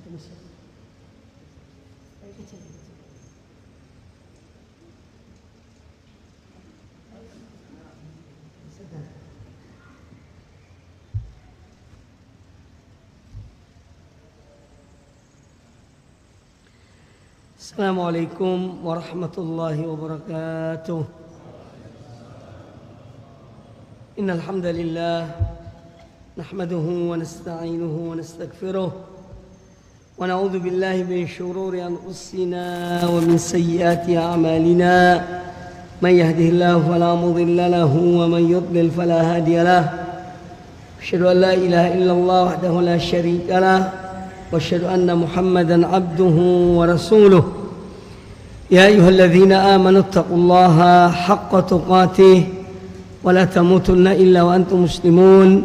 Assalamualaikum warahmatullahi wabarakatuh. Innal hamdalillah nahmaduhu wa nasta'inuhu wa nastaghfiruh wa na'udzu billahi min shururi anfusina wa min sayyiati a'malina. Man yahdihillahu fala mudilla lahu wa man yudlil fala hadiya lahu. Asyhadu an la ilaha illallah wahdahu la syarika lahu wa asyhadu anna Muhammadan 'abduhu wa rasuluh. يا أيها الذين آمنوا اتقوا الله حق تقاته ولا تموتن إلا وأنتم مسلمون.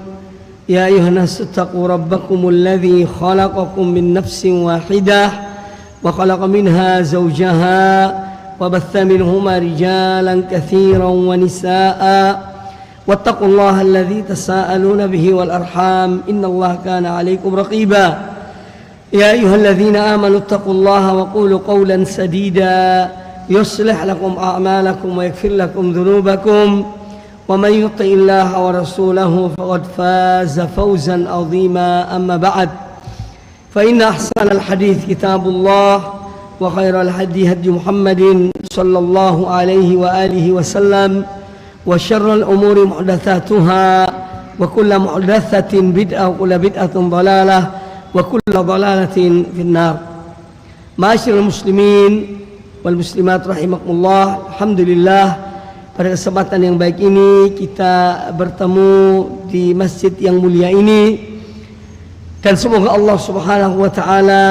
يا أيها الناس اتقوا ربكم الذي خلقكم من نفس واحدة وخلق منها زوجها وبث منهما رجالا كثيرا ونساء واتقوا الله الذي تساءلون به والأرحام إن الله كان عليكم رقيبا. يا أيها الذين آمنوا اتقوا الله وقولوا قولا سديدا يصلح لكم أعمالكم ويغفر لكم ذنوبكم ومن يطع الله ورسوله فقد فاز فوزا عظيما. أما بعد فإن أحسن الحديث كتاب الله وخير الهدي هدي محمد صلى الله عليه وآله وسلم وشر الأمور محدثاتها وكل محدثة بدعة وكل بدعة ضلالة wa kullu dhalalatin finnar. Ma'asyiral muslimin wal muslimat rahimakumullah. Alhamdulillah, pada kesempatan yang baik ini kita bertemu di masjid yang mulia ini, dan semoga Allah Subhanahu wa taala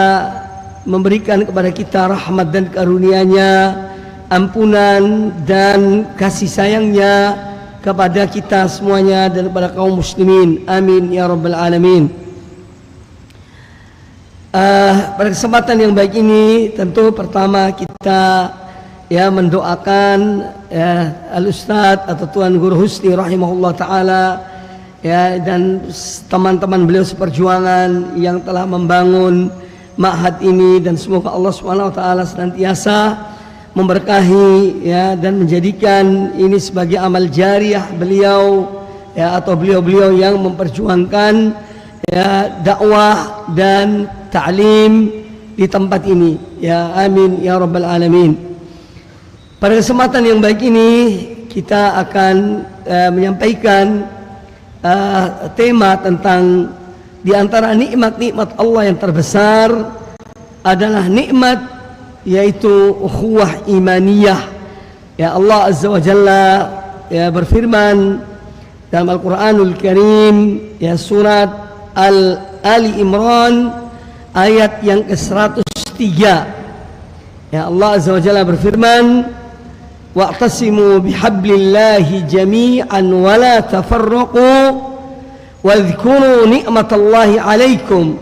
memberikan kepada kita rahmat dan karunia-Nya, ampunan dan kasih sayangnya kepada kita semuanya dan kepada kaum muslimin. Amin ya rabbal alamin. Pada kesempatan yang baik ini tentu pertama kita mendoakan Al-Ustadz atau Tuan Guru Husni rahimahullah ta'ala dan teman-teman beliau seperjuangan yang telah membangun ma'had ini, dan semoga Allah Subhanahu wa taala senantiasa memberkahi dan menjadikan ini sebagai amal jariah beliau atau beliau-beliau yang memperjuangkan dakwah dan ta'lim di tempat ini. Amin ya rabbal alamin. Pada kesempatan yang baik ini kita akan menyampaikan tema tentang di antara nikmat-nikmat Allah yang terbesar adalah nikmat yaitu ukhuwah imaniyah. Allah Azza wa Jalla berfirman dalam Al-Qur'anul Karim surat Ali Imran ayat yang ke-103. Allah Azza wa Jalla berfirman, wa'tasimu bihablillahi jami'an wa la tafarraqu wadhkuru ni'matallahi 'alaikum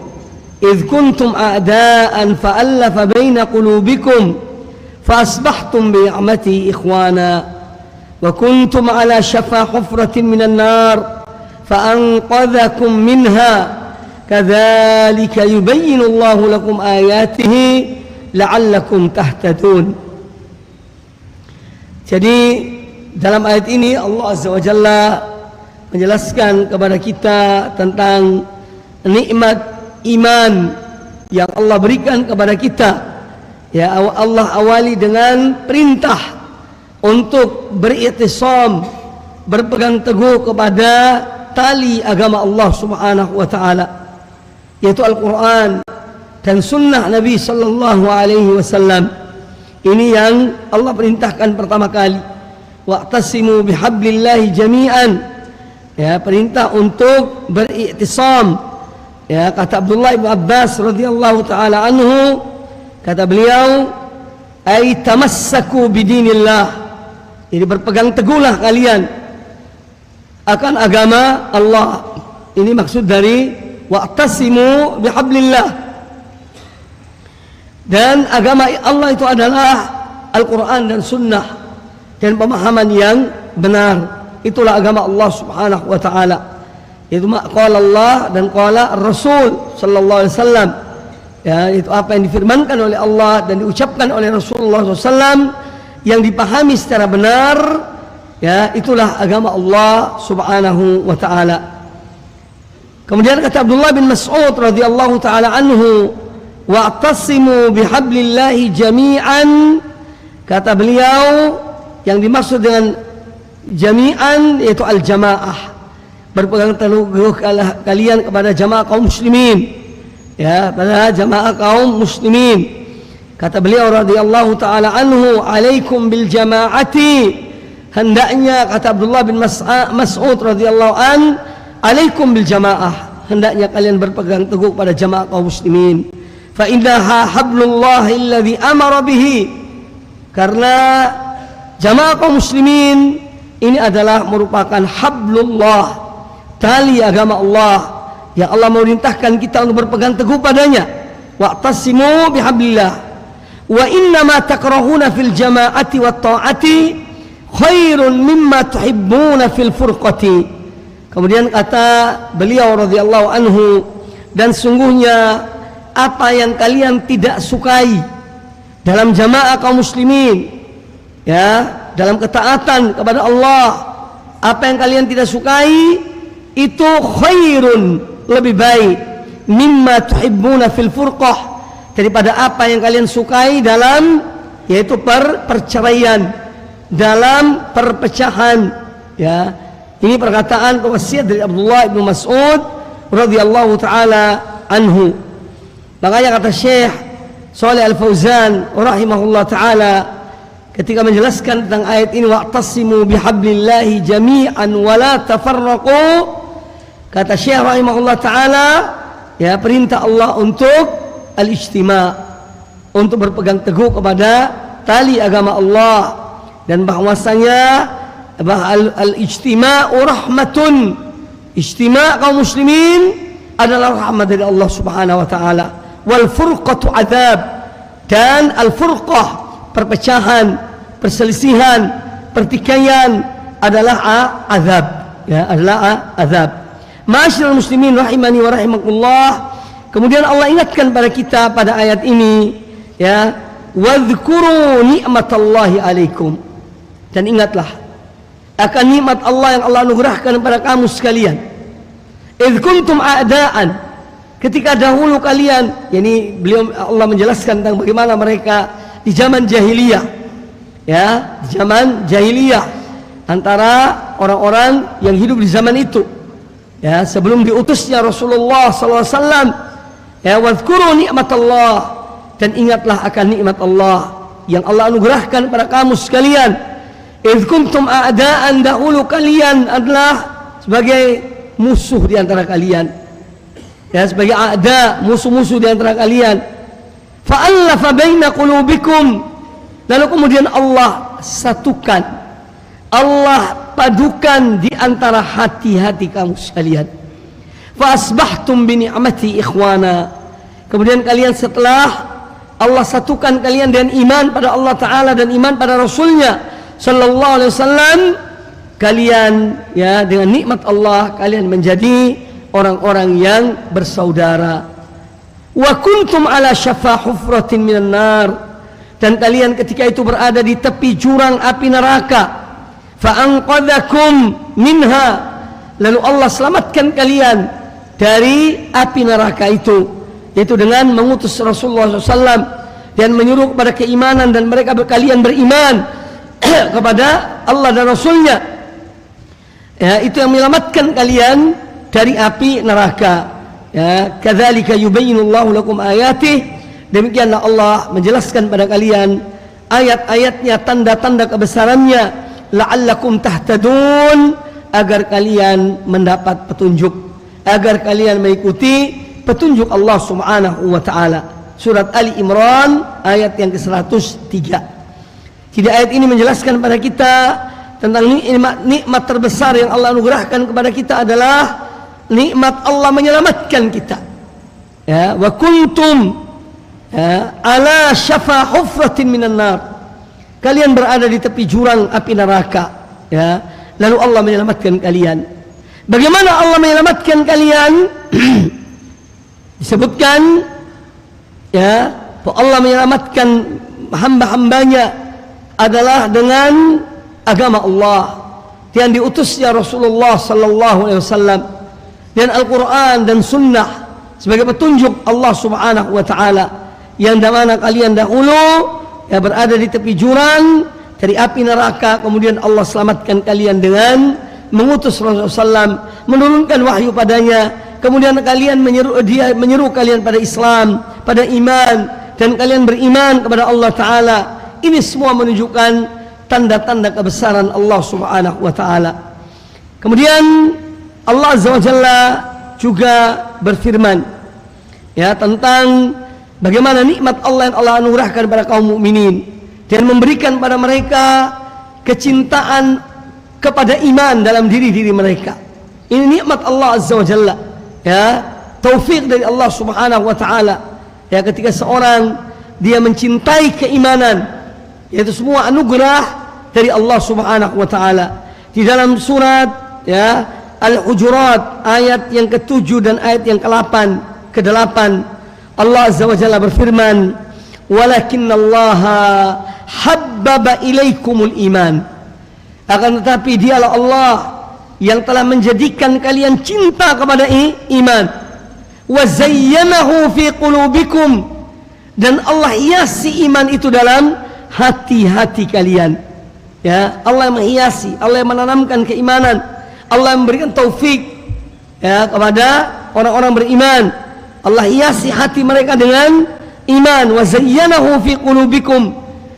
idh kuntum a'da'an fa'allafa baina qulubikum fa'asbahtum bi'ni'mati ikhwana wa kuntum 'ala shafa hufratin minan nar fa'anqadhakum minha kadzalika yubayyinullahu lakum ayatihi la'allakum tahtadun. Jadi dalam ayat ini Allah Azza wa Jalla menjelaskan kepada kita tentang nikmat iman yang Allah berikan kepada kita. Allah awali dengan perintah untuk beriktisam, berpegang teguh kepada tali agama Allah Subhanahu wa taala, yaitu Al-Quran dan sunnah Nabi sallallahu alaihi wasallam. Ini yang Allah perintahkan pertama kali. Wa'tasimu bihablillahi jami'an. Perintah untuk beriktisam. Kata Abdullah bin Abbas radhiyallahu taala anhu, kata beliau, ay tamassaku bidinillah. Jadi berpegang teguhlah kalian akan agama Allah. Ini maksud dari wa'tasimu bihablillah. Dan agama Allah itu adalah Al-Quran dan Sunnah dan pemahaman yang benar. Itulah agama Allah Subhanahu wa ta'ala. Itu qala Allah dan qala Rasul sallallahu alaihi wasallam. Ya, itu apa yang difirmankan oleh Allah dan diucapkan oleh Rasulullah SAW yang dipahami secara benar, ya, itulah agama Allah Subhanahu wa taala. Kemudian kata Abdullah bin Mas'ud radhiyallahu taala anhu, wa'tasimu bihablillahi jami'an. Kata beliau, yang dimaksud dengan jami'an yaitu al-jamaah. Berpegang teguh kalian kepada jamaah kaum muslimin. Ya, pada jamaah kaum muslimin. Kata beliau radhiyallahu taala anhu, alaikum bil jamaati. Hendaknya, kata Abdullah bin Mas'ud radhiyallahu an, alaikum bil jamaah. Hendaknya kalian berpegang teguh pada jamaah kaum muslimin. Fa innaha hablullah alladhi amara bihi. Karena jamaah kaum muslimin ini adalah merupakan hablullah, tali agama Allah yang Allah memerintahkan kita untuk berpegang teguh padanya. Wa'tasimu bihablillah. Wa inna ma takrahuna fil jama'ati wat ta'ati khairun mimma tuhibbuna fil furqati. Kemudian kata beliau radhiyallahu anhu, dan sungguhnya apa yang kalian tidak sukai dalam jamaah kaum muslimin, ya, dalam ketaatan kepada Allah, apa yang kalian tidak sukai itu khairun, lebih baik, mimma tuhibbuna fil furqah, daripada apa yang kalian sukai dalam, yaitu perceraian, dalam perpecahan. Ya, ini perkataan wasiat dari Abdullah bin Mas'ud radhiyallahu taala anhu. Makanya kata Syekh Shalih Al-Fauzan rahimahullah taala ketika menjelaskan tentang ayat ini, wa'tasimu bihablillahi jami'an wa la tafarraqu, kata Syekh rahimahullah taala, ya, perintah Allah untuk al-ijtima', untuk berpegang teguh kepada tali agama Allah, dan bahwasanya al-ijtima'u rahmatun, ijtima' kaum muslimin adalah rahmat dari Allah Subhanahu wa taala. Wal furqatu adzab, dan al-furqah, perpecahan, perselisihan, pertikaian adalah azab, ya, adalah azab. Ma'asyiral muslimin rahimani wa rahimakumullah. Kemudian Allah ingatkan pada kita pada ayat ini, ya, wadhkuru ni'matallahi alaikum, dan ingatlah akan nikmat Allah yang Allah anugerahkan kepada kamu sekalian. Idh kuntum a'daan, ketika dahulu kalian, yani beliau, Allah menjelaskan tentang bagaimana mereka di zaman jahiliyah, ya, di zaman jahiliyah, antara orang-orang yang hidup di zaman itu, ya, sebelum diutusnya Rasulullah SAW. Ya, wadhkuru ni'matallah, dan ingatlah akan nikmat Allah yang Allah anugerahkan pada kamu sekalian. Idh kuntum a'daan, dahulu kalian adalah sebagai musuh di antara kalian, ya, sebagai a'da, musuh-musuh di antara kalian. Fa'allafa baina qulubikum, lalu kemudian Allah satukan, Allah padukan di antara hati-hati kamu sekalian. Fa asbahtum bi ni'mati ikhwana, kemudian kalian setelah Allah satukan kalian dengan iman pada Allah Ta'ala dan iman pada Rasulnya Sallallahu Alaihi Wasallam, kalian, ya, dengan nikmat Allah kalian menjadi orang-orang yang bersaudara. Wa kuntum ala syafa hufratin minan nar, dan kalian ketika itu berada di tepi jurang api neraka. Fa anqadhakum minha, lalu Allah selamatkan kalian dari api neraka itu, yaitu dengan mengutus Rasulullah SAW dan menyuruh kepada keimanan, dan mereka kalian beriman kepada Allah dan Rasulnya, ya, itu yang menyelamatkan kalian dari api neraka. Ya, kadzalika yubayyinullahu lakum ayatih, demikianlah Allah menjelaskan pada kalian ayat-ayatnya, tanda-tanda kebesarannya, la'allakum tahtadun, agar kalian mendapat petunjuk, agar kalian mengikuti petunjuk Allah Subhanahu wa taala. Surat Ali Imran ayat yang ke-103. Jadi ayat ini menjelaskan pada kita tentang nikmat terbesar yang Allah anugerahkan kepada kita adalah nikmat Allah menyelamatkan kita. Ya, wa kuntum, ya, ala syafa hufratin minan nar, kalian berada di tepi jurang api neraka, ya, lalu Allah menyelamatkan kalian. Bagaimana Allah menyelamatkan kalian? Disebutkan ya, Allah menyelamatkan hamba-hambanya adalah dengan agama Allah yang diutusnya Rasulullah sallallahu alaihi wasallam, dan Al-Quran dan Sunnah sebagai petunjuk Allah subhanahu wa ta'ala, yang dimana kalian dahulu ya berada di tepi jurang dari api neraka, kemudian Allah selamatkan kalian dengan mengutus Rasulullah SAW, menurunkan wahyu padanya, kemudian kalian menyeru kalian pada Islam, pada iman, dan kalian beriman kepada Allah Ta'ala. Ini semua menunjukkan tanda-tanda kebesaran Allah Subhanahu wa Ta'ala. Kemudian Allah Azza wa Jalla juga berfirman ya tentang bagaimana nikmat Allah yang Allah anugerahkan kepada kaum mukminin dan memberikan pada mereka kecintaan kepada iman dalam diri-diri mereka. Ini nikmat Allah Azza wa Jalla, ya, taufik dari Allah Subhanahu wa Ta'ala. Ya, ketika seorang dia mencintai keimanan, yaitu semua anugerah dari Allah Subhanahu wa Ta'ala. Di dalam surat ya Al-Hujurat ayat yang ke-7 dan ayat yang ke-8 Allah Azza wa Jalla berfirman, "Walakinnallaha habbaba ilaikumul iman." Akan tetapi dialah Allah yang telah menjadikan kalian cinta kepada iman. Wa zayyanahu fi qulubikum, dan Allah hiasi iman itu dalam hati-hati kalian. Ya, Allah yang menghiasi, Allah yang menanamkan keimanan, Allah yang memberikan taufik ya kepada orang-orang beriman. Allah hiasi hati mereka dengan iman. Wa zayyanahu fi qulubikum,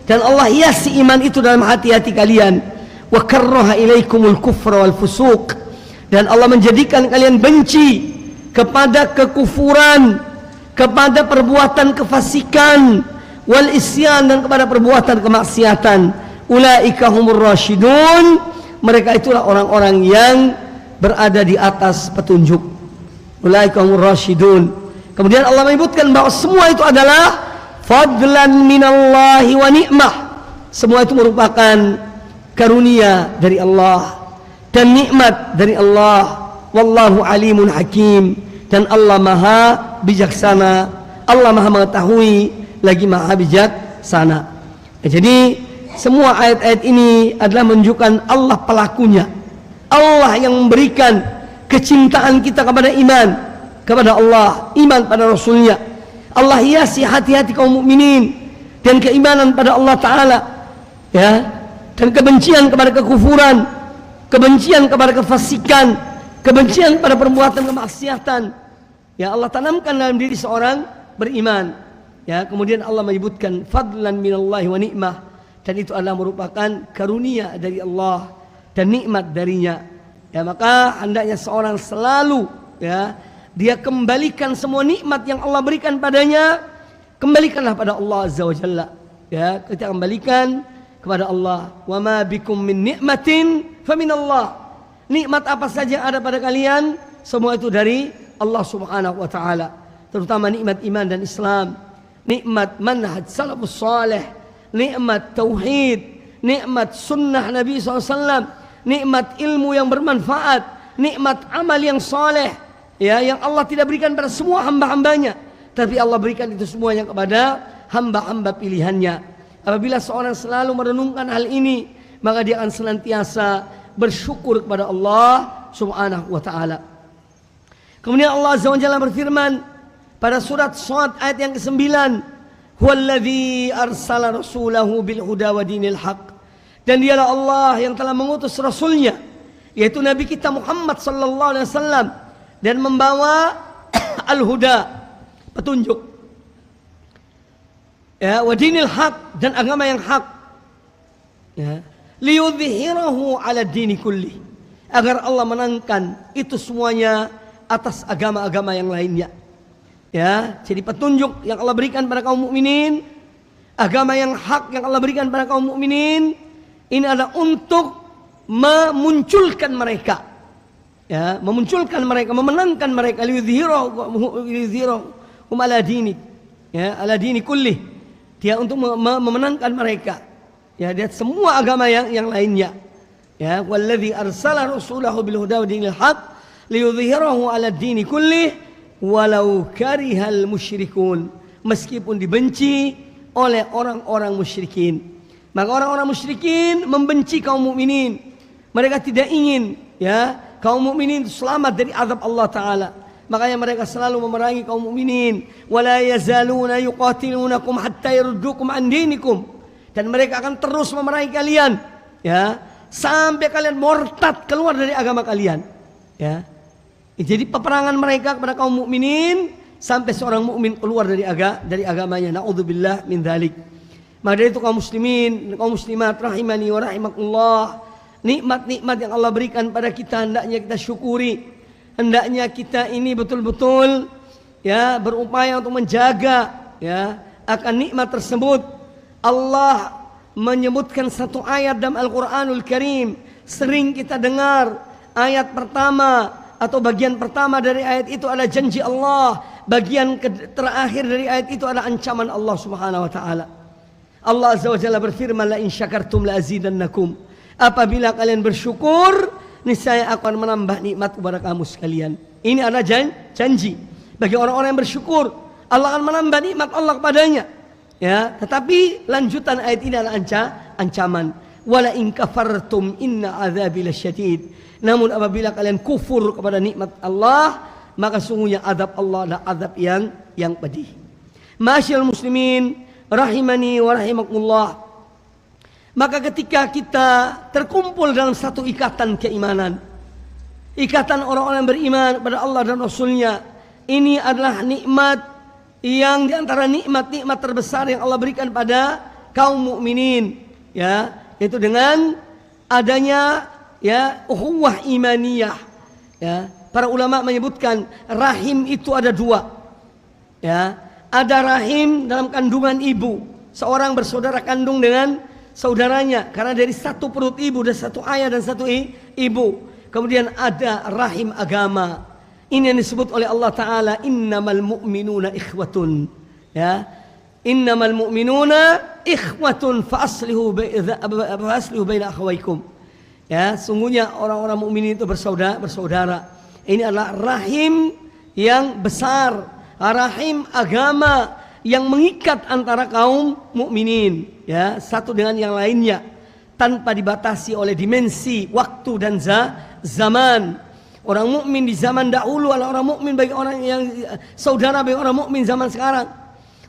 dan Allah hiasi iman itu dalam hati-hati kalian. Wa karraha ilaikumul kufra wal fusuq, dan Allah menjadikan kalian benci kepada kekufuran, kepada perbuatan kefasikan, wal isyan, dan kepada perbuatan kemaksiatan. Ulaika humur rasyidun, mereka itulah orang-orang yang berada di atas petunjuk. Ulaika humur rasyidun. Kemudian Allah menyebutkan bahwa semua itu adalah fadlan minallahi wa ni'mah. Semua itu merupakan karunia dari Allah dan nikmat dari Allah. Wallahu alimun hakim, dan Allah maha bijaksana, Allah maha mengetahui lagi maha bijaksana. Jadi semua ayat-ayat ini adalah menunjukkan Allah pelakunya, Allah yang memberikan kecintaan kita kepada iman, kepada Allah, iman pada Rasulnya. Allah hiasi hati-hati kaum mukminin dan keimanan pada Allah Ta'ala, ya, dan kebencian kepada kekufuran, kebencian kepada kefasikan, kebencian pada perbuatan kemaksiatan. Ya, Allah tanamkan dalam diri seorang beriman. Ya, kemudian Allah menyebutkan fadlan minallahi wa ni'mah, dan itu adalah merupakan karunia dari Allah dan nikmat darinya. Ya, maka hendaknya seorang selalu ya dia kembalikan semua nikmat yang Allah berikan padanya, kembalikanlah pada Allah Azza wa Jalla. Ya, kita kembalikan kepada Allah. Wa ma bikum min ni'matin faminallah. Nikmat apa saja yang ada pada kalian, semua itu dari Allah Subhanahu wa Ta'ala. Terutama nikmat iman dan Islam, nikmat manhaj salafus salih, nikmat tauhid, nikmat sunnah Nabi SAW, nikmat ilmu yang bermanfaat, nikmat amal yang saleh, ya, yang Allah tidak berikan pada semua hamba-hambanya, tapi Allah berikan itu semuanya kepada hamba-hamba pilihannya. Apabila seorang selalu merenungkan hal ini, maka dia akan senantiasa bersyukur kepada Allah Subhanahu wa Ta'ala. Kemudian Allah Azza wa Jalla berfirman pada surat Shad ayat yang ke-9, "Huwallazi arsala rasulahu bil huda wa dinil haq." Dan dialah Allah yang telah mengutus rasulnya, yaitu Nabi kita Muhammad sallallahu alaihi wasallam, dan membawa al-huda, petunjuk, ya, wa dinil haq, dan agama yang hak, ya, liyudhhirahu ala dini kulli, agar Allah menangkan itu semuanya atas agama-agama yang lainnya. Ya, jadi petunjuk yang Allah berikan pada kaum mukminin, agama yang hak yang Allah berikan pada kaum mukminin, ini adalah untuk memunculkan mereka, ya, memunculkan mereka, memenangkan mereka, liyudhhirahu ala dini, ya, ala dini kulli, dia untuk memenangkan mereka, ya, dia semua agama yang lainnya. Ya, wallazi arsala rasulahu bil huda wa dinil haq liyudhhirahu ala dini kulli walau karihal musyrikun. meskipun dibenci oleh orang-orang musyrikin. Maka orang-orang musyrikin membenci kaum mukminin. Mereka tidak ingin ya kaum mukminin selamat dari azab Allah Taala. Makanya mereka selalu memerangi kaum mukminin. Wala yazaluna yuqatilunakum hatta yurdukum an dinikum. Dan mereka akan terus memerangi kalian ya sampai kalian murtad keluar dari agama kalian. Ya. Jadi peperangan mereka kepada kaum mukminin sampai seorang mukmin keluar dari agamanya. Naudzubillah min dzalik. Maka dari itu kaum muslimin, kaum muslimat rahimani wa rahimakumullah, nikmat-nikmat yang Allah berikan pada kita hendaknya kita syukuri. Hendaknya kita ini betul-betul ya berupaya untuk menjaga ya akan nikmat tersebut. Allah menyebutkan satu ayat dalam Al-Qur'anul Karim, sering kita dengar ayat pertama atau bagian pertama dari ayat itu adalah janji Allah, bagian terakhir dari ayat itu adalah ancaman Allah Subhanahu wa taala. Allah Azza wa Jalla berfirman, la in syakartum la azidannakum. Apabila kalian bersyukur, niscaya akan menambah nikmat kepada kamu sekalian. Ini adalah janji bagi orang-orang yang bersyukur. Allah akan menambah nikmat Allah kepadanya. Ya, tetapi lanjutan ayat ini adalah ancaman. Wala in kafartum inna azabi lasyadid. Namun apabila kalian kufur kepada nikmat Allah, maka sungguhnya azab Allah adalah azab yang pedih. Ma'asyiral muslimin rahimani wa rahimakumullah. Maka ketika kita terkumpul dalam satu ikatan keimanan, ikatan orang-orang beriman kepada Allah dan Rasulnya, ini adalah nikmat yang diantara nikmat-nikmat terbesar yang Allah berikan pada kaum mukminin, ya, yaitu dengan adanya ya ukhuwah imaniyah. Ya, para ulama menyebutkan rahim itu ada dua, ya. Ada rahim dalam kandungan ibu, seorang bersaudara kandung dengan saudaranya karena dari satu perut ibu dan satu ayah dan satu ibu. Kemudian ada rahim agama. Ini yang disebut oleh Allah Taala, innamal mu'minuna ikhwatun. Ya, innamal mu'minuna ikhwatun fa aslihu baina akhawaykum. Ya, sungguhnya orang-orang mukmin itu bersaudara. Ini adalah rahim yang besar, rahim agama yang mengikat antara kaum mukminin, ya, satu dengan yang lainnya tanpa dibatasi oleh dimensi waktu dan zaman. Orang mukmin di zaman dahulu adalah orang mukmin bagi orang yang saudara bagi orang mukmin zaman sekarang.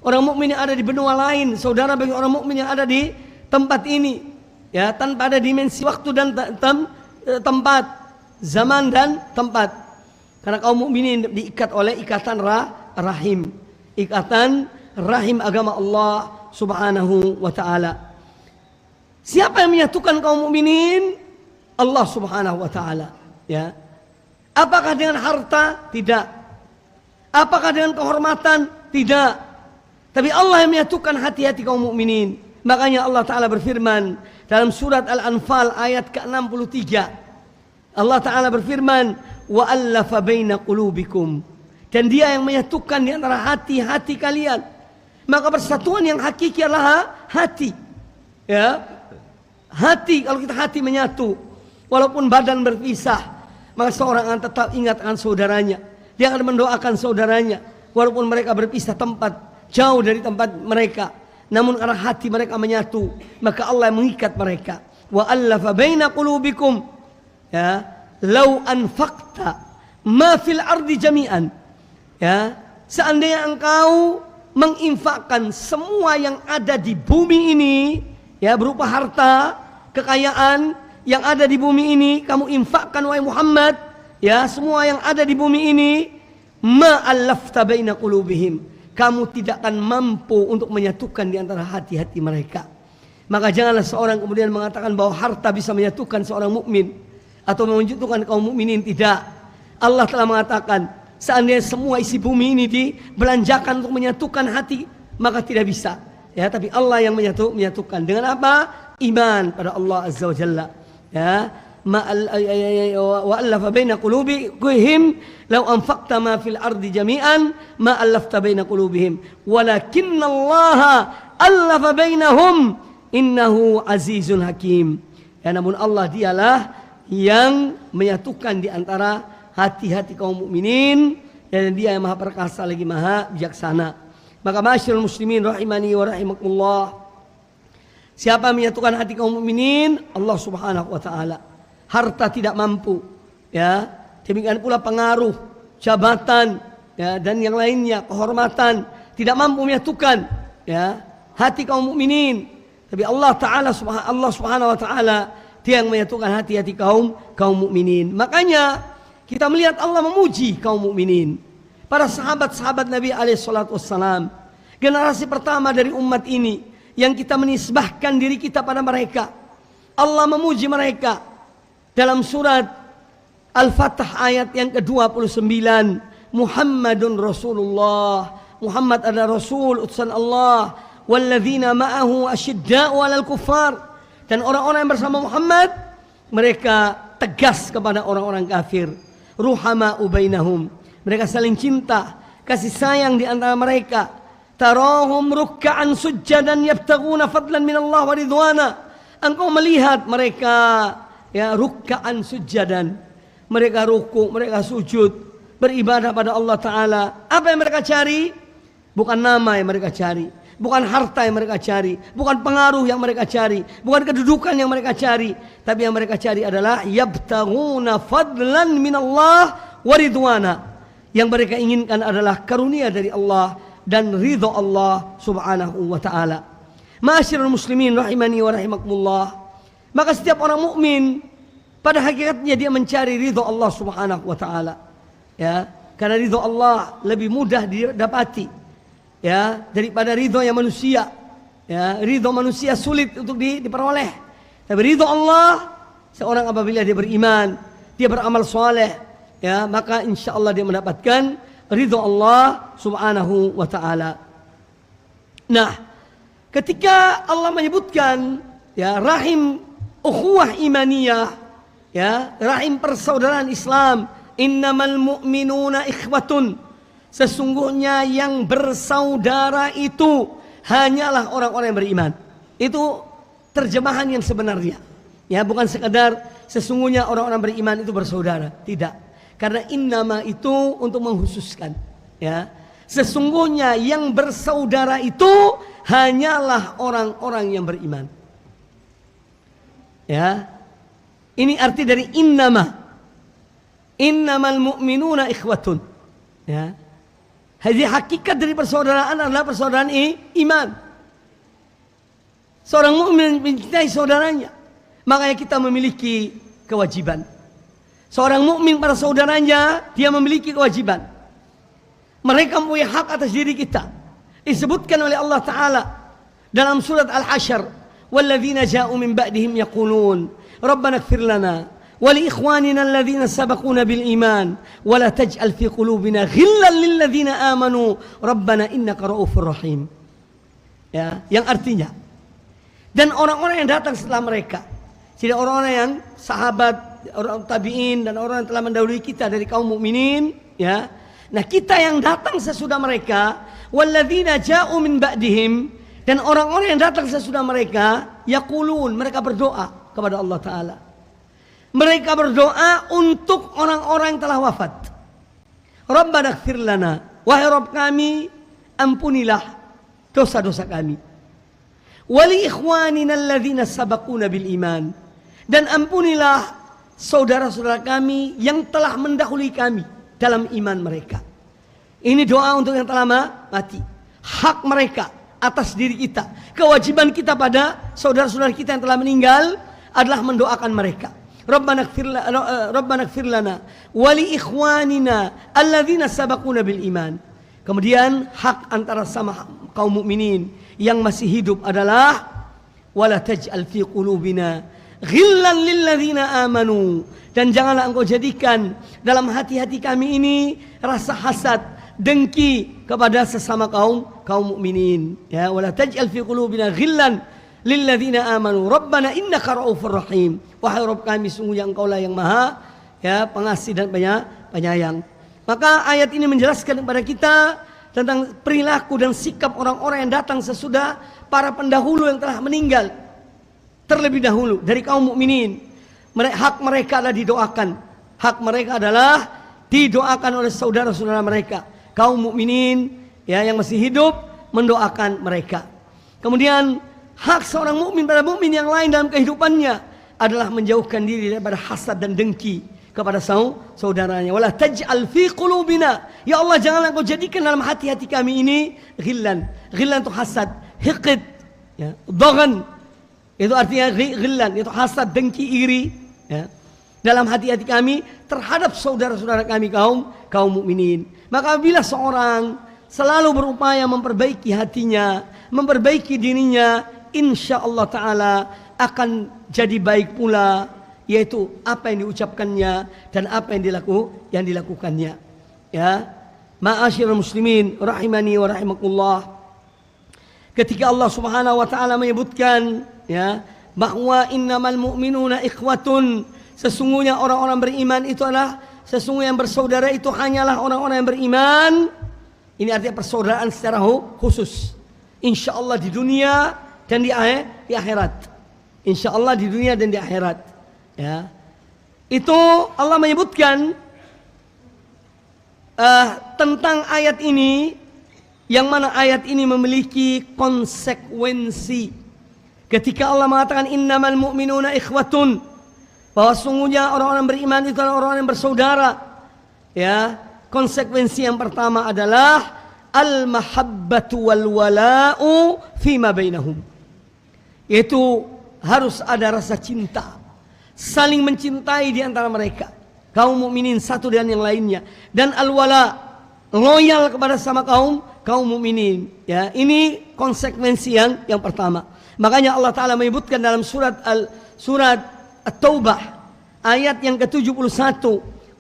Orang mukmin yang ada di benua lain, saudara bagi orang mukmin yang ada di tempat ini, ya, tanpa ada dimensi waktu dan tempat, zaman dan tempat. Karena kaum mukminin diikat oleh ikatan rahim, ikatan rahim agama Allah Subhanahu wa taala. Siapa yang menyatukan kaum mukminin? Allah Subhanahu wa taala, ya. Apakah dengan harta? Tidak. Apakah dengan kehormatan? Tidak. Tapi Allah yang menyatukan hati-hati kaum mukminin. Makanya Allah Taala berfirman dalam surat Al-Anfal ayat ke-63. Allah Taala berfirman, wa allafa baina qulubikum. Dan Dia yang menyatukan di antara hati-hati kalian. Maka persatuan yang hakiki adalah hati. Ya. Hati, kalau kita hati menyatu, walaupun badan berpisah, maka seorang akan tetap ingat akan saudaranya. Dia akan mendoakan saudaranya, walaupun mereka berpisah tempat, jauh dari tempat mereka. Namun karena hati mereka menyatu, maka Allah yang mengikat mereka. Wa allafa baina qulubikum. Ya, lau anfaqta ma fil ardi jami'an. Ya, seandainya engkau menginfakkan semua yang ada di bumi ini, ya, berupa harta, kekayaan yang ada di bumi ini, kamu infakkan wahai Muhammad, ya, semua yang ada di bumi ini, ma'allafta baina qulubihim, kamu tidak akan mampu untuk menyatukan di antara hati-hati mereka. Maka janganlah seorang kemudian mengatakan bahwa harta bisa menyatukan seorang mukmin atau menyatukan kaum mukminin. Tidak. Allah telah mengatakan, seandainya semua isi bumi ini dibelanjakan untuk menyatukan hati, maka tidak bisa. Ya, tapi Allah yang menyatukan dengan apa? Iman pada Allah Azza wa Jalla. Ya, wa allafa baina qulubihim law anfaqta ma fil ardi jami'an ma allafta baina qulubihim walakinallaha allafa bainahum innahu azizun hakim. Ya, namun Allah dialah yang menyatukan di antara hati-hati kaum mukminin, dan Dia yang Maha Perkasa lagi Maha Bijaksana. Maka ma'asyiral muslimin rahimani wa rahimakumullah, siapa menyatukan hati kaum mukminin? Allah Subhanahu wa taala. Harta tidak mampu, ya. Demikian pula pengaruh, jabatan, ya, dan yang lainnya, kehormatan tidak mampu menyatukan, ya, hati kaum mukminin. Tapi Allah Subhanahu wa taala dia yang menyatukan hati-hati kaum mukminin. Makanya kita melihat Allah memuji kaum mukminin. Para sahabat-sahabat Nabi alaihissalatu wassalam, generasi pertama dari umat ini yang kita menisbahkan diri kita pada mereka. Allah memuji mereka dalam surat Al-Fatah ayat yang ke-29. Muhammadun Rasulullah, Muhammad adalah Rasul utusan Allah. Walladzina ma'ahu asyidda'u 'alal kuffar, dan orang-orang yang bersama Muhammad mereka tegas kepada orang-orang kafir. Ruhama'u bainahum, mereka saling cinta, kasih sayang di antara mereka. Tarahum ruk'an sujjadan yabtaguna fadlan minallah wa ridwana. Engkau melihat mereka, ya, ruk'an sujjadan. Mereka ruku, mereka sujud, beribadah pada Allah Ta'ala. Apa yang mereka cari? Bukan nama yang mereka cari, bukan harta yang mereka cari, bukan pengaruh yang mereka cari, bukan kedudukan yang mereka cari. Tapi yang mereka cari adalah yabtaguna fadlan minallah wa ridwana. Yang mereka inginkan adalah karunia dari Allah dan ridho Allah Subhanahu wa taala. Ma'asyiral muslimin rahimani wa rahimakumullah. Maka setiap orang mukmin pada hakikatnya dia mencari ridho Allah Subhanahu wa taala. Ya, karena ridho Allah lebih mudah didapati, ya, daripada ridho yang manusia. Ya, ridho manusia sulit untuk diperoleh. Tapi ridho Allah, seorang apabila dia beriman, dia beramal soleh, ya, maka insya Allah dia mendapatkan ridho Allah Subhanahu wa ta'ala. Nah, ketika Allah menyebutkan, ya, rahim ukhuwah imaniyah, ya, rahim persaudaraan Islam, innamal mu'minuna ikhwatun, sesungguhnya yang bersaudara itu hanyalah orang-orang yang beriman. Itu terjemahan yang sebenarnya, ya, bukan sekadar sesungguhnya orang-orang beriman itu bersaudara, tidak. Karena innama itu untuk menghususkan, ya, sesungguhnya yang bersaudara itu hanyalah orang-orang yang beriman. Ya, ini arti dari innama. Innamal mu'minuna ikhwatun. Ya, jadi hakikat dari persaudaraan adalah persaudaraan iman. Seorang mukmin mencintai saudaranya, makanya kita memiliki kewajiban. Seorang mukmin pada saudaranya, dia memiliki kewajiban. Mereka mempunyai hak atas diri kita. Disebutkan oleh Allah Ta'ala dalam surat Al-Hasyr, walladzina ja'u min ba'dihim yaqulun rabbana ighfir lana wa li ikhwanina alladzina sabaquna bil iman wa la taj'al fi qulubina ghillan lil ladzina amanu rabbana innaka ra'ufur rahim. Ya, yang artinya, dan orang-orang yang datang setelah mereka, jadi orang-orang yang sahabat, orang tabi'in, dan orang yang telah mendahului kita dari kaum mukminin, ya. Nah, kita yang datang sesudah mereka, walladzina ja'u min ba'dihim, dan orang-orang yang datang sesudah mereka, yaqulun, mereka berdoa kepada Allah Ta'ala. Mereka berdoa untuk orang-orang yang telah wafat. Rabbana ighfir lana, wahai Rabb kami, ampunilah dosa-dosa kami. Wa li ikhwanina alladzina sabaquna bil iman, dan ampunilah saudara-saudara kami yang telah mendahului kami dalam iman mereka. Ini doa untuk yang telah mati. Hak mereka atas diri kita. Kewajiban kita pada saudara-saudara kita yang telah meninggal adalah mendoakan mereka. Rabbana ighfir lana wa li ikhwanina alladzina sabaquna bil iman. Kemudian hak antara sama kaum mukminin yang masih hidup adalah wala taj'al fi qulubina ghillan lil ladzina amanu, dan janganlah engkau jadikan dalam hati-hati kami ini rasa hasad, dengki kepada sesama kaum mukminin. Ya, wala taj'al fi qulubina ghillan lil ladzina amanu rabbana innaka ra'ufur rahim. Wahai Rabb kami, sungguhnya engkaulah yang maha, ya, pengasih dan penyayang. Maka ayat ini menjelaskan kepada kita tentang perilaku dan sikap orang-orang yang datang sesudah para pendahulu yang telah meninggal terlebih dahulu dari kaum mukminin. Hak mereka adalah didoakan. Hak mereka adalah didoakan oleh saudara-saudara mereka, kaum mukminin, ya, yang masih hidup, mendoakan mereka. Kemudian hak seorang mukmin pada mukmin yang lain dalam kehidupannya adalah menjauhkan diri daripada hasad dan dengki kepada saudaranya. Wala taj'al fi qulubina, ya Allah janganlah Engkau jadikan dalam hati-hati kami ini ghillan. Ghillan itu hasad, hiqid, ya, daghan. Itu artinya ghillan, itu hasad, dengki, iri, ya. Dalam hati-hati kami terhadap saudara-saudara kami kaum mukminin. Maka bila seorang selalu berupaya memperbaiki hatinya, memperbaiki dirinya, insyaallah taala akan jadi baik pula, yaitu apa yang diucapkannya dan apa yang dilakukannya. Ya, ma'asyiral muslimin rahimani wa rahimakumullah. Ketika Allah Subhanahu wa taala menyebutkan, ya, bahwa innamal mu'minuna ikhwatun, sesungguhnya orang-orang beriman itu adalah, sesungguhnya yang bersaudara itu hanyalah orang-orang yang beriman. Ini artinya persaudaraan secara khusus. Insyaallah di dunia dan di akhirat. Insyaallah di dunia dan di akhirat. Ya, itu Allah menyebutkan tentang ayat ini, yang mana ayat ini memiliki konsekuensi. Ketika Allah mengatakan innamal mu'minuna ikhwatun, bahwa sungguhnya orang-orang beriman itu adalah orang-orang yang bersaudara. Ya, konsekuensi yang pertama adalah al-mahabbatu wal wala'u fima bainahum. Yaitu harus ada rasa cinta, saling mencintai di antara mereka, kaum mukminin satu dengan yang lainnya, dan al-wala, loyal kepada sama kaum mukminin. Ya, ini konsekuensi yang pertama. Makanya Allah Taala menyebutkan dalam surat At-Taubah ayat yang ke-71,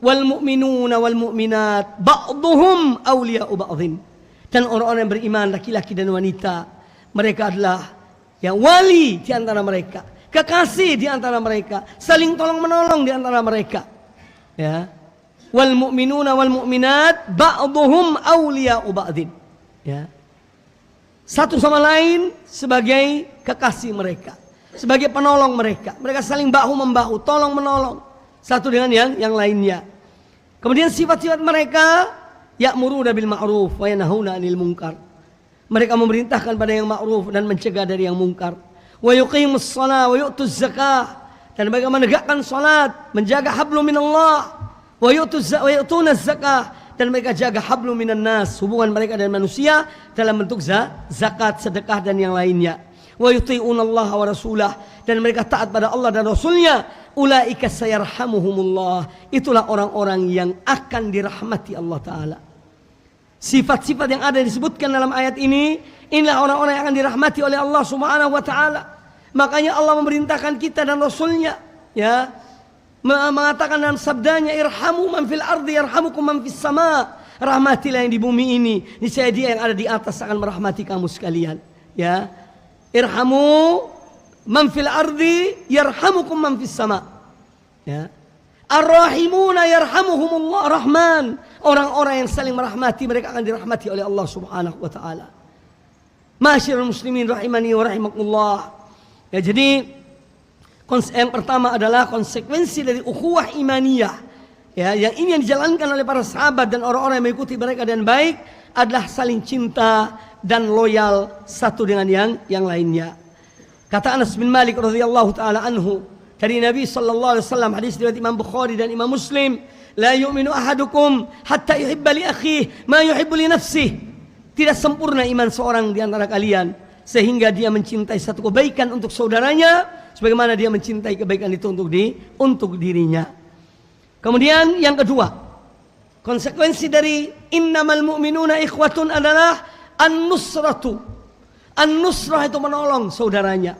wal mu'minuna wal mu'minat ba'duhum awliya'u ba'dhin. Dan orang-orang yang beriman, laki-laki dan wanita, mereka adalah yang wali di antara mereka, kekasih di antara mereka, saling tolong-menolong di antara mereka. Ya. Wal mu'minuna wal mu'minat ba'duhum awliya'u ba'dhin. Ya. Satu sama lain sebagai kekasih mereka, sebagai penolong mereka. Mereka saling bahu-membahu, tolong-menolong satu dengan yang lainnya. Kemudian sifat-sifat mereka, ya'muruna bil ma'ruf wa yanhauna 'anil munkar. Mereka memerintahkan pada yang ma'ruf dan mencegah dari yang munkar. Wa yuqimus shalah wa yu'tuz zakah, dan mereka menegakkan salat, menjaga hablum minallah, wa yu'tunaz zakah, dan mereka jaga hablum minan nas, hubungan mereka dengan manusia dalam bentuk zakat, sedekah dan yang lainnya. Wa yuti'unallaha wa rasulah, dan mereka taat pada Allah dan Rasulnya. Ulaika sayarhamuhumullah, itulah orang-orang yang akan dirahmati Allah Ta'ala. Sifat-sifat yang ada disebutkan dalam ayat ini, inilah orang-orang yang akan dirahmati oleh Allah Subhanahu wa Ta'ala. Makanya Allah memerintahkan kita dan Rasulnya, ya, mengatakan dalam sabdanya, irhamu man fil ardi yarhamukum man fis sama. Rahmatilah yang di bumi ini, niscaya Dia yang ada di atas akan merahmati kamu sekalian. Ya, irhamu man fil ardi yarhamukum man fis sama. Ya, ar-rahimuna yarhamuhumullah rahman. Orang-orang yang saling merahmati, mereka akan dirahmati oleh Allah Subhanahu wa Ta'ala. Ma'asyiral muslimin rahimani wa rahimakumullah. Ya, jadi yang pertama adalah konsekuensi dari ukhuwah imaniyah. Ya, yang ini yang dijalankan oleh para sahabat dan orang-orang yang mengikuti mereka dengan baik adalah saling cinta dan loyal satu dengan yang lainnya. Kata Anas bin Malik radhiyallahu taala anhu dari Nabi sallallahu alaihi wasallam, hadis riwayat Imam Bukhari dan Imam Muslim, la yu'minu ahadukum hatta yuhibba li akhihi ma yuhibbu li nafsihi. Tidak sempurna iman seorang di antara kalian sehingga dia mencintai satu kebaikan untuk saudaranya sebagaimana dia mencintai kebaikan itu untuk dirinya. Kemudian yang kedua, konsekuensi dari innamal mu'minuna ikhwatun adalah an-nusratu. An-nusrah itu menolong saudaranya.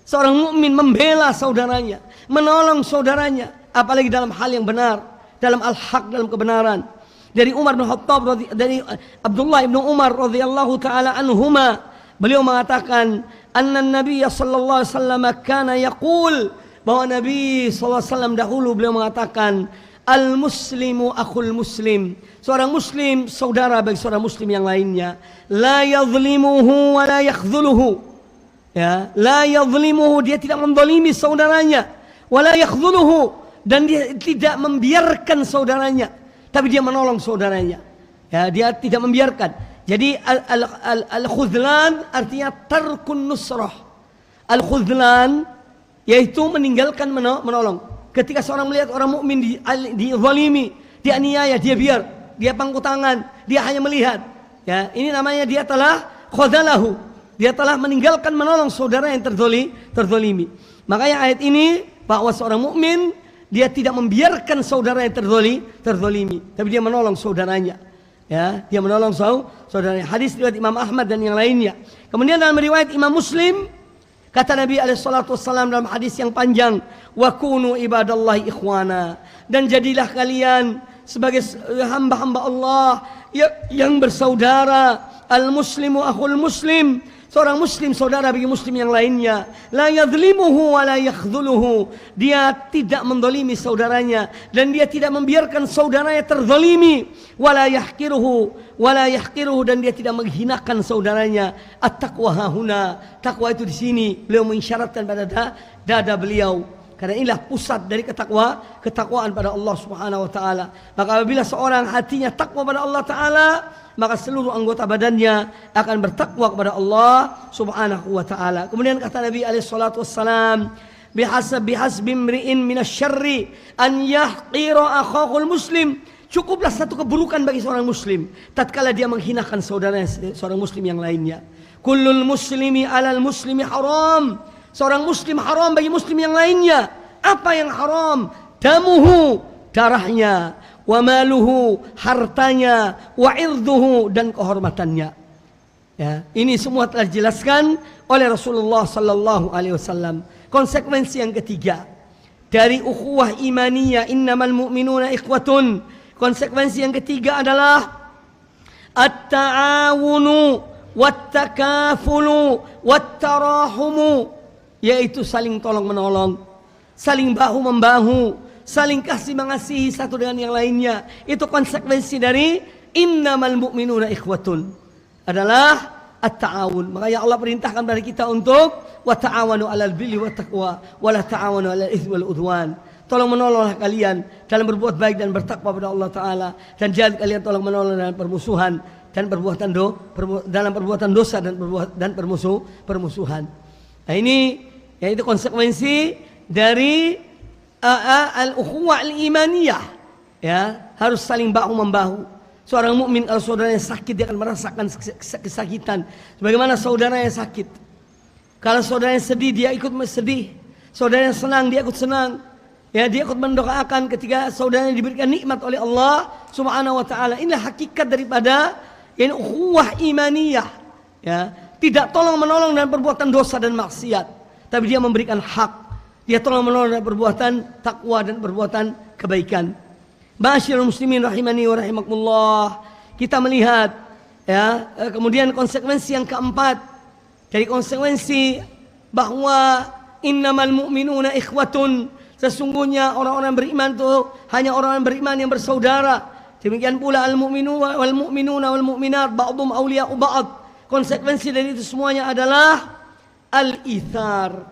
Seorang mukmin membela saudaranya, menolong saudaranya, apalagi dalam hal yang benar, dalam al-haq, dalam kebenaran. Dari Umar bin Khattab, dari Abdullah bin Umar radhiyallahu taala anhuma, beliau mengatakan, anna Nabi sallallahu alaihi wasallam kana yaqul, bahwa Nabi sallallahu alaihi wasallam dahulu beliau mengatakan, al-muslimu akhul muslim. Seorang muslim saudara bagi seorang muslim yang lainnya. La yadhlimuhu wa la yakhdhuluhu. Ya, la yadhlimuhu, dia tidak menzalimi saudaranya. Wa la yakhdhuluhu, dan dia tidak membiarkan saudaranya, tapi dia menolong saudaranya. Ya, dia tidak membiarkan. Jadi al-khudlan artinya tarkun nusrah. Al-khudlan yaitu meninggalkan menolong. Ketika seorang melihat orang mukmin dizalimi, dianiaya, dia biar, dia pangku tangan, dia hanya melihat. Ya, ini namanya dia telah khadalahu. Dia telah meninggalkan menolong saudara yang terzalimi. Makanya ayat ini bahwa seorang mukmin dia tidak membiarkan saudara yang terzalimi, tapi dia menolong saudaranya. Ya, dia menolong saudaranya. Hadis riwayat Imam Ahmad dan yang lainnya. Kemudian dalam riwayat Imam Muslim, kata Nabi SAW dalam hadis yang panjang, wa kunu ibadallahi ikhwana, dan jadilah kalian sebagai hamba-hamba Allah yang bersaudara. Al-muslimu akhul muslim, seorang muslim saudara bagi muslim yang lainnya. La yadhlimuhu wa la yakhdhuluhu, dia tidak mendolimi saudaranya dan dia tidak membiarkan saudaranya terzalimi. Wa la yahqiruhu, dan dia tidak menghinakan saudaranya. At-taqwa hahuna, takwa itu di sini. Beliau mengisyaratkan pada dada beliau. Karena inilah pusat dari ketakwaan pada Allah Subhanahu wa taala. Maka apabila seorang hatinya takwa pada Allah taala, maka seluruh anggota badannya akan bertakwa kepada Allah Subhanahu wa taala. Kemudian kata Nabi alaihi salatu wassalam, bihasbi imri'in minasyarri an yahqira akhahul muslim. Cukuplah satu keburukan bagi seorang muslim tatkala dia menghinakan saudaranya, seorang muslim yang lainnya. Kullul muslimi 'alal muslimi haram. Seorang muslim haram bagi muslim yang lainnya. Apa yang haram? Damuhu, darahnya, wa maluhu, hartanya, wa irduhu, dan kehormatannya. Ya, ini semua telah dijelaskan oleh Rasulullah sallallahu alaihi wasallam. Konsekuensi yang ketiga dari ukhuwah imaniyah, innamal mu'minuna ikhwatun. Konsekuensi yang ketiga adalah at-ta'awunu wat-takafulu wat-tarahumu, yaitu saling tolong menolong, saling bahu membahu, saling kasih mengasihi satu dengan yang lainnya. Itu konsekuensi dari innamal mu'minuna ikhwatun, adalah at-ta'awun. Makanya Allah perintahkan dari kita untuk wa ta'awanu 'alal birri wat taqwa wa la ta'awanu 'alal itsmi wal udwan. Tolong menolonglah kalian dalam berbuat baik dan bertakwa pada Allah taala, dan jangan kalian tolong menolong dalam permusuhan dan dalam perbuatan dosa dan permusuhan. Nah, ini yaitu konsekuensi dari al-ukhuwah al-imaniyah. Ya, harus saling bahu membahu. Seorang mukmin kalau saudaranya sakit, dia akan merasakan kesakitan sebagaimana saudaranya sakit. Kalau saudaranya sedih, dia ikut sedih. Saudaranya senang, dia ikut senang. Ya, dia ikut mendoakan ketika saudaranya diberikan nikmat oleh Allah Subhanahu wa taala. Inilah hakikat daripada ini ukhuwah imaniyah. Ya, tidak tolong menolong dalam perbuatan dosa dan maksiat, tapi dia memberikan hak. Dia tolong menolong dalam perbuatan takwa dan perbuatan kebaikan. Ma'asyiral muslimin rahimani wa rahimakumullah. Kita melihat ya, kemudian konsekuensi yang keempat dari konsekuensi bahwa innamal mu'minuna ikhwatun, sesungguhnya orang-orang beriman itu hanya orang-orang beriman yang bersaudara. Demikian pula al-mu'minuna wal mu'minat ba'dhum awliya'u ba'd. Konsekuensi dari itu semuanya adalah al-ithar,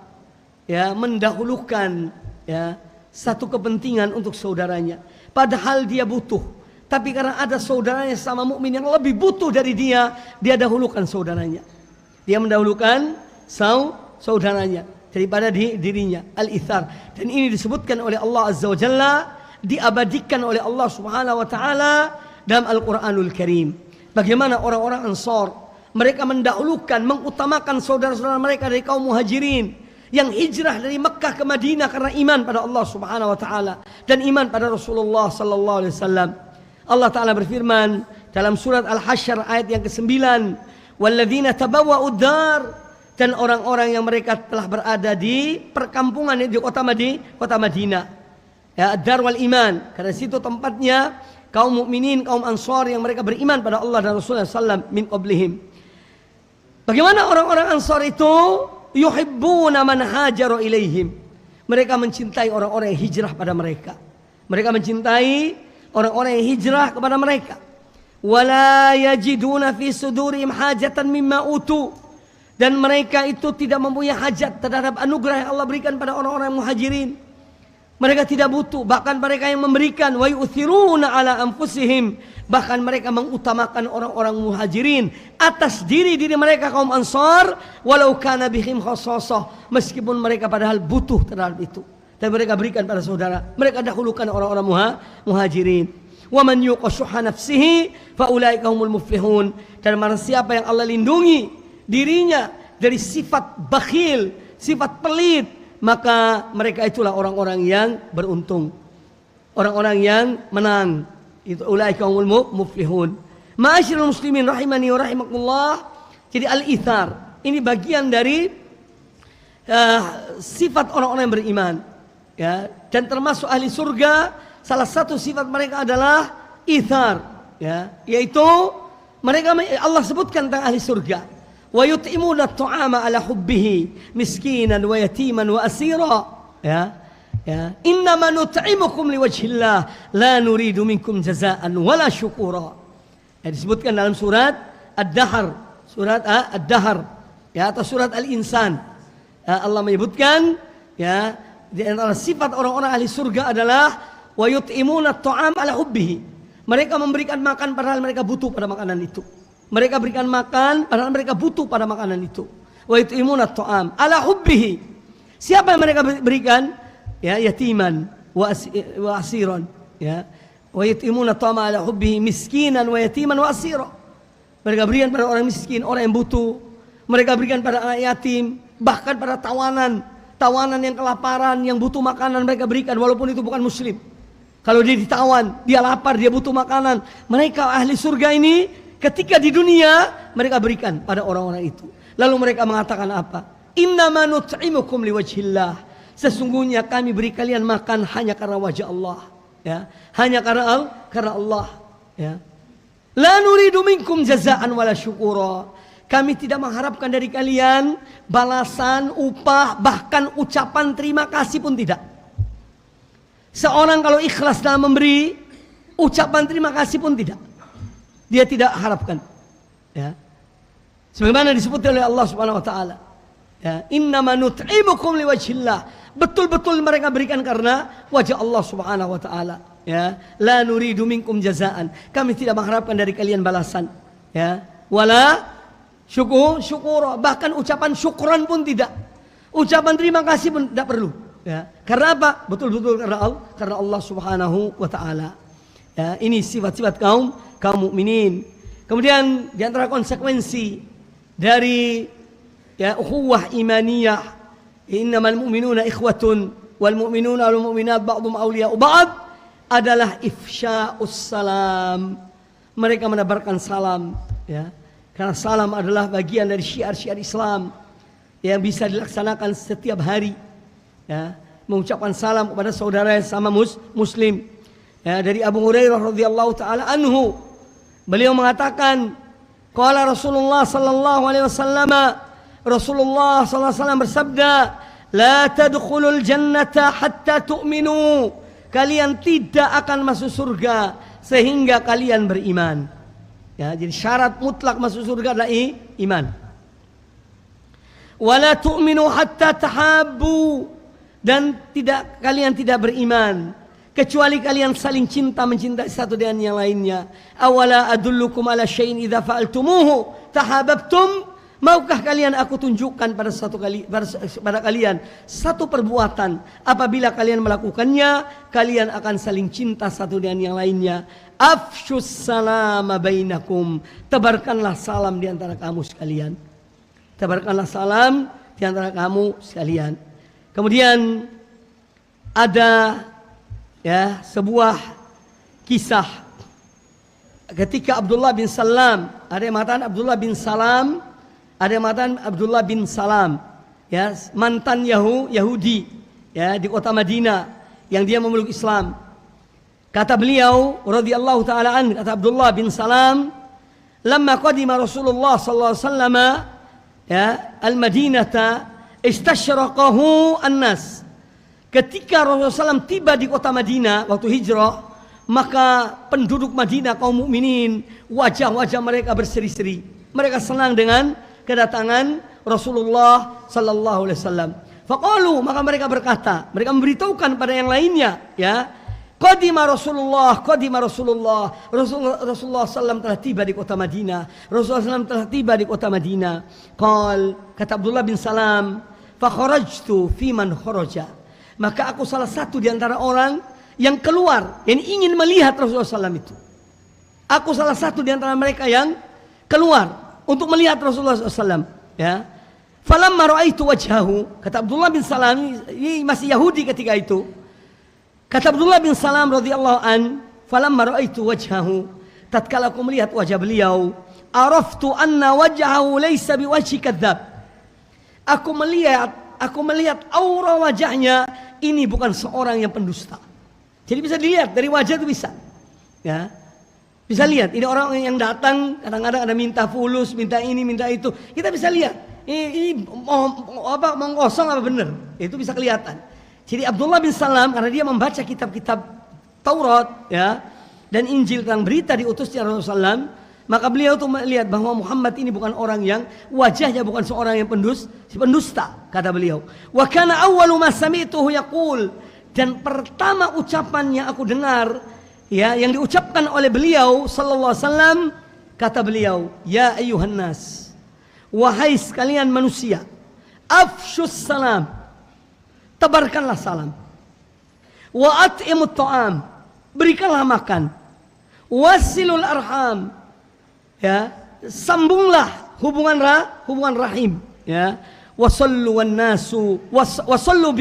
ya, mendahulukan ya satu kepentingan untuk saudaranya. Padahal dia butuh, tapi karena ada saudaranya sama mukmin yang lebih butuh dari dia, dia dahulukan saudaranya. Dia mendahulukan saudaranya daripada dirinya, al-ithar. Dan ini disebutkan oleh Allah Azza wa Jalla, diabadikan oleh Allah Subhanahu wa taala dalam Al-Qur'anul Karim. Bagaimana orang-orang Ansar, mereka mendahulukan, mengutamakan saudara-saudara mereka dari kaum Muhajirin yang hijrah dari Mekkah ke Madinah karena iman pada Allah Subhanahu wa taala dan iman pada Rasulullah sallallahu alaihi wasallam. Allah taala berfirman dalam surat Al-Hasyr ayat yang ke-9, "Walladzina tabawwa'ud dar", dan orang-orang yang mereka telah berada di perkampungan di kota Madinah. Ya, dar wal iman, karena situ tempatnya kaum mukminin, kaum Ansar yang mereka beriman pada Allah dan Rasulullah sallallahu min qablihim. Bagaimana orang-orang Ansar itu? Yuhibbuna man hajara ilaihim. Mereka mencintai orang-orang yang hijrah pada mereka. Mereka mencintai orang-orang yang hijrah kepada mereka. Wala yajiduna fi sudurihim hajatan mimma utu. Dan mereka itu tidak mempunyai hajat terhadap anugerah yang Allah berikan pada orang-orang Muhajirin. Mereka tidak butuh, bahkan mereka yang memberikan. Wa yu'thiruna ala anfusihim, bahkan mereka mengutamakan orang-orang muhajirin atas diri mereka kaum Ansar, walau kana bihim khassasah, meskipun mereka padahal butuh terhadap itu, tapi mereka berikan pada saudara. Mereka dahulukan orang-orang muhajirin. Wa man yuqa syuhha nafsihi fa ulaika humul muflihun. Dan barang siapa yang Allah lindungi dirinya dari sifat bakhil, sifat pelit, maka mereka itulah orang-orang yang beruntung, orang-orang yang menang. Itu ulaika humul muflihun. Ma'asyiral muslimin rahimani wa rahimakumullah. Jadi al-ithar ini bagian dari sifat orang-orang yang beriman, ya. Dan termasuk ahli surga, salah satu sifat mereka adalah ithar, ya, yaitu mereka, Allah sebutkan tentang ahli surga, wa yut'imuna at-ta'ama ala hubbihi miskinan wa yatiman wa asira, ya. Ya, innama nut'imukum liwajhillah la nuridu minkum jazaan wala syukura. Ya, disebutkan dalam surat Ad-Dahr, ya, atau surat Al-Insan. Ya, Allah menyebutkan, ya, di antara sifat orang-orang ahli surga adalah wa yut'imuna at-ta'am ala hubbihi. Mereka memberikan makan padahal mereka butuh pada makanan itu. Mereka berikan makan padahal mereka butuh pada makanan itu. Wa yut'imuna at-ta'am ala hubbihi. Siapa yang mereka berikan? Ya, yatiman wa asiran, ya. Wa yatimuna ta'ama ala hubbihi miskinan wa yatiman wa asira. Mereka berikan pada orang miskin, orang yang butuh. Mereka berikan pada anak yatim, bahkan pada tawanan yang kelaparan, yang butuh makanan mereka berikan walaupun itu bukan muslim. Kalau dia ditawan, dia lapar, dia butuh makanan, mereka ahli surga ini ketika di dunia mereka berikan pada orang-orang itu. Lalu mereka mengatakan apa? Innama nut'imukum liwajhillah. Sesungguhnya kami beri kalian makan hanya karena wajah Allah, ya, hanya karena Allah, ya. La nuridu minkum jazaan wala syukura. Kami tidak mengharapkan dari kalian balasan, upah, bahkan ucapan terima kasih pun tidak. Seorang kalau ikhlas dalam memberi, ucapan terima kasih pun tidak, dia tidak harapkan, ya. Sebagaimana disebut oleh Allah Subhanahu wa taala, ya, innama nut'imukum liwajhillah. Betul-betul mereka berikan karena wajah Allah Subhanahu wa taala, ya. La nuridu minkum jazaan. Kami tidak mengharapkan dari kalian balasan, ya. Wala syukur, bahkan ucapan syukran pun tidak. Ucapan terima kasih pun tidak perlu, ya. Karena apa? Betul-betul karena Allah Subhanahu wa taala. Ya, ini sifat-sifat kaum mukminin. Kemudian di antara konsekuensi dari, ya, ukhuwah imaniyah, innamal mu'minuna ikhwatun wal mu'minuna wal mu'minat ba'dhum awliya'u ba'd, adalah ifsya'us salam. Mereka menebarkan salam, ya. Karena salam adalah bagian dari syiar-syiar Islam yang bisa dilaksanakan setiap hari, ya. Mengucapkan salam kepada saudara yang sama muslim. Ya, dari Abu Hurairah radhiyallahu taala anhu, beliau mengatakan, qala Rasulullah sallallahu alaihi wasallam, Rasulullah SAW bersabda, la tadkhulul jannata hatta tu'minu. Kalian tidak akan masuk surga sehingga kalian beriman. Ya, jadi syarat mutlak masuk surga adalah iman. Wala tu'minu hatta tahabbu. Dan kalian tidak beriman kecuali kalian saling cinta, mencintai satu dengan yang lainnya. Awala adullukum ala syai'in idza fa'altumuhu tahabbtum. Maukah kalian aku tunjukkan pada kalian satu perbuatan, apabila kalian melakukannya, kalian akan saling cinta satu dengan yang lainnya. Afshus salama bainakum. Tebarkanlah salam di antara kamu sekalian. Tebarkanlah salam di antara kamu sekalian. Kemudian ada, ya, sebuah kisah ketika Abdullah bin Salam, ada yang mengatakan Abdullah bin Salam, ada yang mengatakan Abdullah bin Salam, ya, mantan Yahudi, ya, di kota Madinah yang dia memeluk Islam. Kata beliau radhiyallahu taala an, kata Abdullah bin Salam, lamma qadima Rasulullah sallallahu alaihi wasallam, ya, al-Madinata istasyraqahu an-nas. Ketika Rasulullah SAW tiba di kota Madinah waktu hijrah, maka penduduk Madinah kaum mukminin wajah-wajah mereka berseri-seri. Mereka senang dengan kedatangan Rasulullah sallallahu alaihi wasallam. Faqalu, maka mereka berkata, mereka memberitahukan pada yang lainnya, ya. Qadima Rasulullah SAW telah tiba di kota Madinah. Rasulullah SAW telah tiba di kota Madinah. Kata Abdullah bin Salam, fa kharajtu fi man kharaja. Maka aku salah satu di antara orang yang keluar, yang ingin melihat Rasulullah SAW itu. Aku salah satu di antara mereka yang keluar untuk melihat Rasulullah SAW, ya. Falamma ra'aitu wajhahu, kata Abdullah bin Salam, ini masih Yahudi ketika itu. Kata Abdullah bin Salam radhiyallahu an, falamma ra'aitu wajhahu, tatkala aku melihat wajah beliau, araftu anna wajhahu laysa biwajhi kadzdzab. Aku melihat aura wajahnya ini bukan seorang yang pendusta. Jadi bisa dilihat dari wajah itu bisa. Ya. Bisa lihat, ini orang yang datang kadang-kadang ada minta fulus, minta ini, minta itu. Kita bisa lihat. Ini mau kosong apa benar? Itu bisa kelihatan. Jadi Abdullah bin Salam karena dia membaca kitab-kitab Taurat, ya, dan Injil tentang berita diutusnya Rasulullah SAW, maka beliau tuh melihat bahwa Muhammad ini bukan orang yang wajahnya bukan seorang yang pendusta, kata beliau. Wa kana awwalu ma sami'tuhu yaqul, dan pertama ucapan yang aku dengar, ya, yang diucapkan oleh beliau sallallahu alaihi wasallam, kata beliau, ya ayyuhan nas, wahai sekalian manusia, afshus salam, tebarkanlah salam. Wa at'imut ta'am, berikanlah makan. Wasilul arham, ya, sambunglah hubungan rahim, ya. Wasallu wan nasu wasallu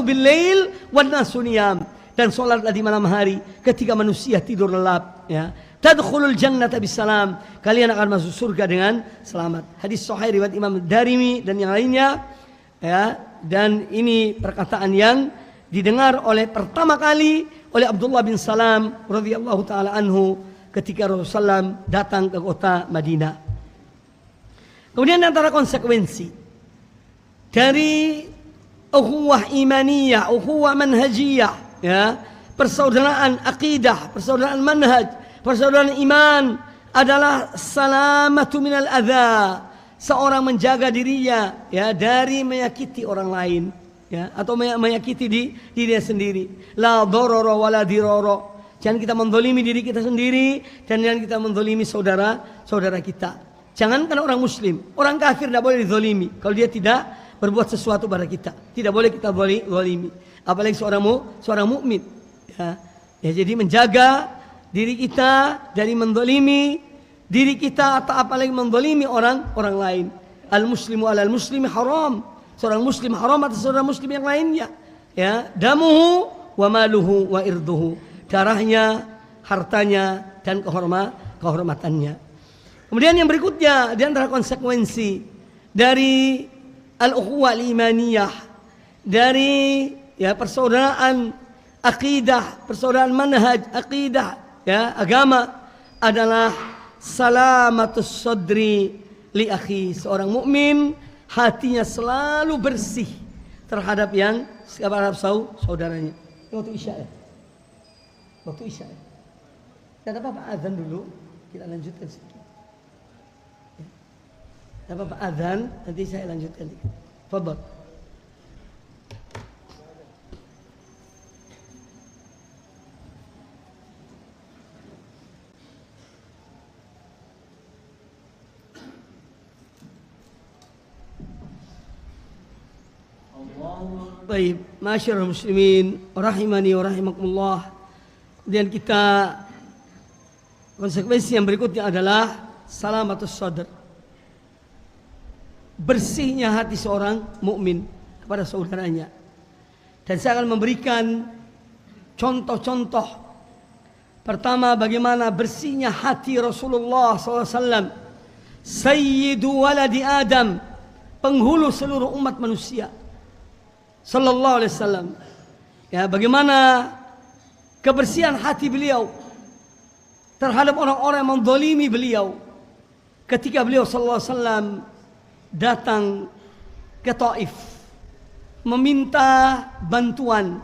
bil lail wan nasu niyam, dan salatlah di malam hari ketika manusia tidur lelap, ya. Tadkhulul jannata bisalam, kalian akan masuk surga dengan selamat. Hadis sahih riwayat Imam Darimi dan yang lainnya, ya. Dan ini perkataan yang didengar oleh pertama kali oleh Abdullah bin Salam radhiyallahu taala anhu ketika Rasulullah SAW datang ke kota Madinah. Kemudian antara konsekuensi dari ukhuwah imaniyah, ukhuwah manhajiyah, ya, persaudaraan akidah, persaudaraan manhaj, persaudaraan iman adalah salamatu minal adza, seorang menjaga dirinya, ya, dari menyakiti orang lain, ya, atau menyakiti dirinya sendiri. La darara wala dirara. Jangan kita mendolimi diri kita sendiri, dan jangan kita mendolimi saudara kita. Jangankan orang muslim, orang kafir tidak boleh dizolimi kalau dia tidak berbuat sesuatu pada kita. Tidak boleh kita zolimi, apalagi seorang mukmin. Ya. Ya, jadi menjaga diri kita dari mendolimi diri kita, atau apalagi mendolimi orang lain. Al muslimu alal muslimi haram, seorang muslim haram atas seorang muslim yang lainnya. Ya, damuhu wa maluhu wa irduhu, darahnya, hartanya, dan kehormatannya. Kemudian yang berikutnya di antara konsekuensi dari al-ukhuwah al-imaniyah, dari, ya, persaudaraan akidah, persaudaraan manhaj akidah, ya, agama, adalah salamatus sadri li akhi, seorang mukmin hatinya selalu bersih terhadap saudaranya. Waktu Isya, ya? Waktu Isya, ya? Tidak apa-apa, azan dulu, kita lanjutkan sedikit. Tidak apa-apa, azan, nanti saya lanjutkan sedikit. Fadhal. Baik, masyarul muslimin rahimani wa rahimakumullah. Kemudian kita, konsekuensi yang berikutnya adalah salamatus sadr, bersihnya hati seorang mukmin kepada saudaranya. Dan saya akan memberikan contoh-contoh. Pertama, bagaimana bersihnya hati Rasulullah SAW, Sayyidu waladi Adam, penghulu seluruh umat manusia, Sallallahu Alaihi Wasallam. Ya, bagaimana kebersihan hati beliau terhadap orang-orang yang mendolimi beliau ketika beliau Sallallahu Alaihi Wasallam datang ke Taif meminta bantuan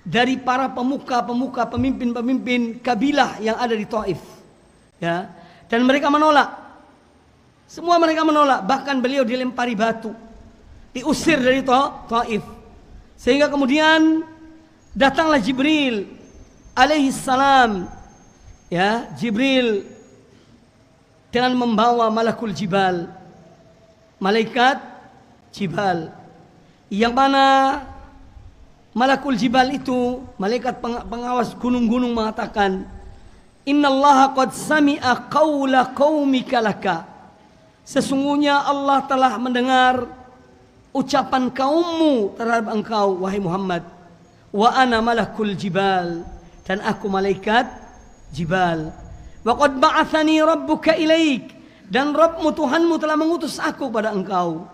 dari para pemuka-pemuka, pemimpin-pemimpin kabilah yang ada di Taif, ya, dan mereka menolak. Semua mereka menolak, bahkan beliau dilempari batu diusir dari Taif. Sehingga kemudian datanglah Jibril alaihi salam, ya, Jibril dengan membawa malakul jibal, malaikat jibal, yang mana malakul jibal itu, malaikat pengawas gunung-gunung, mengatakan, innallaha qad sami'a qawla qaumika laka, sesungguhnya Allah telah mendengar ucapan kaummu terhadap engkau wahai Muhammad. Wa ana malakul jibal, dan aku malaikat jibal. Wa qad ba'athani rabbuka ilaik, dan Rabbmu Tuhanmu telah mengutus aku pada engkau.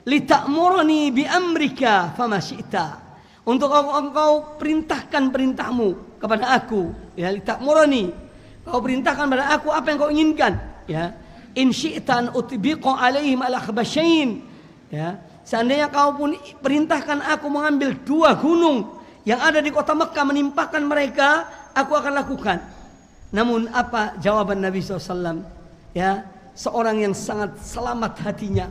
Lita'murani bi amrika fama syi'ta, untuk engkau perintahkan perintahmu kepada aku, ya, lita'murani, kau perintahkan pada aku apa yang kau inginkan, ya. In syi'ta an utbiqa alaihim al-akhbasyain, ya, seandainya kau pun perintahkan aku mengambil 2 gunung yang ada di kota Mekah, menimpakan mereka, aku akan lakukan. Namun apa jawaban Nabi SAW? Ya, seorang yang sangat selamat hatinya,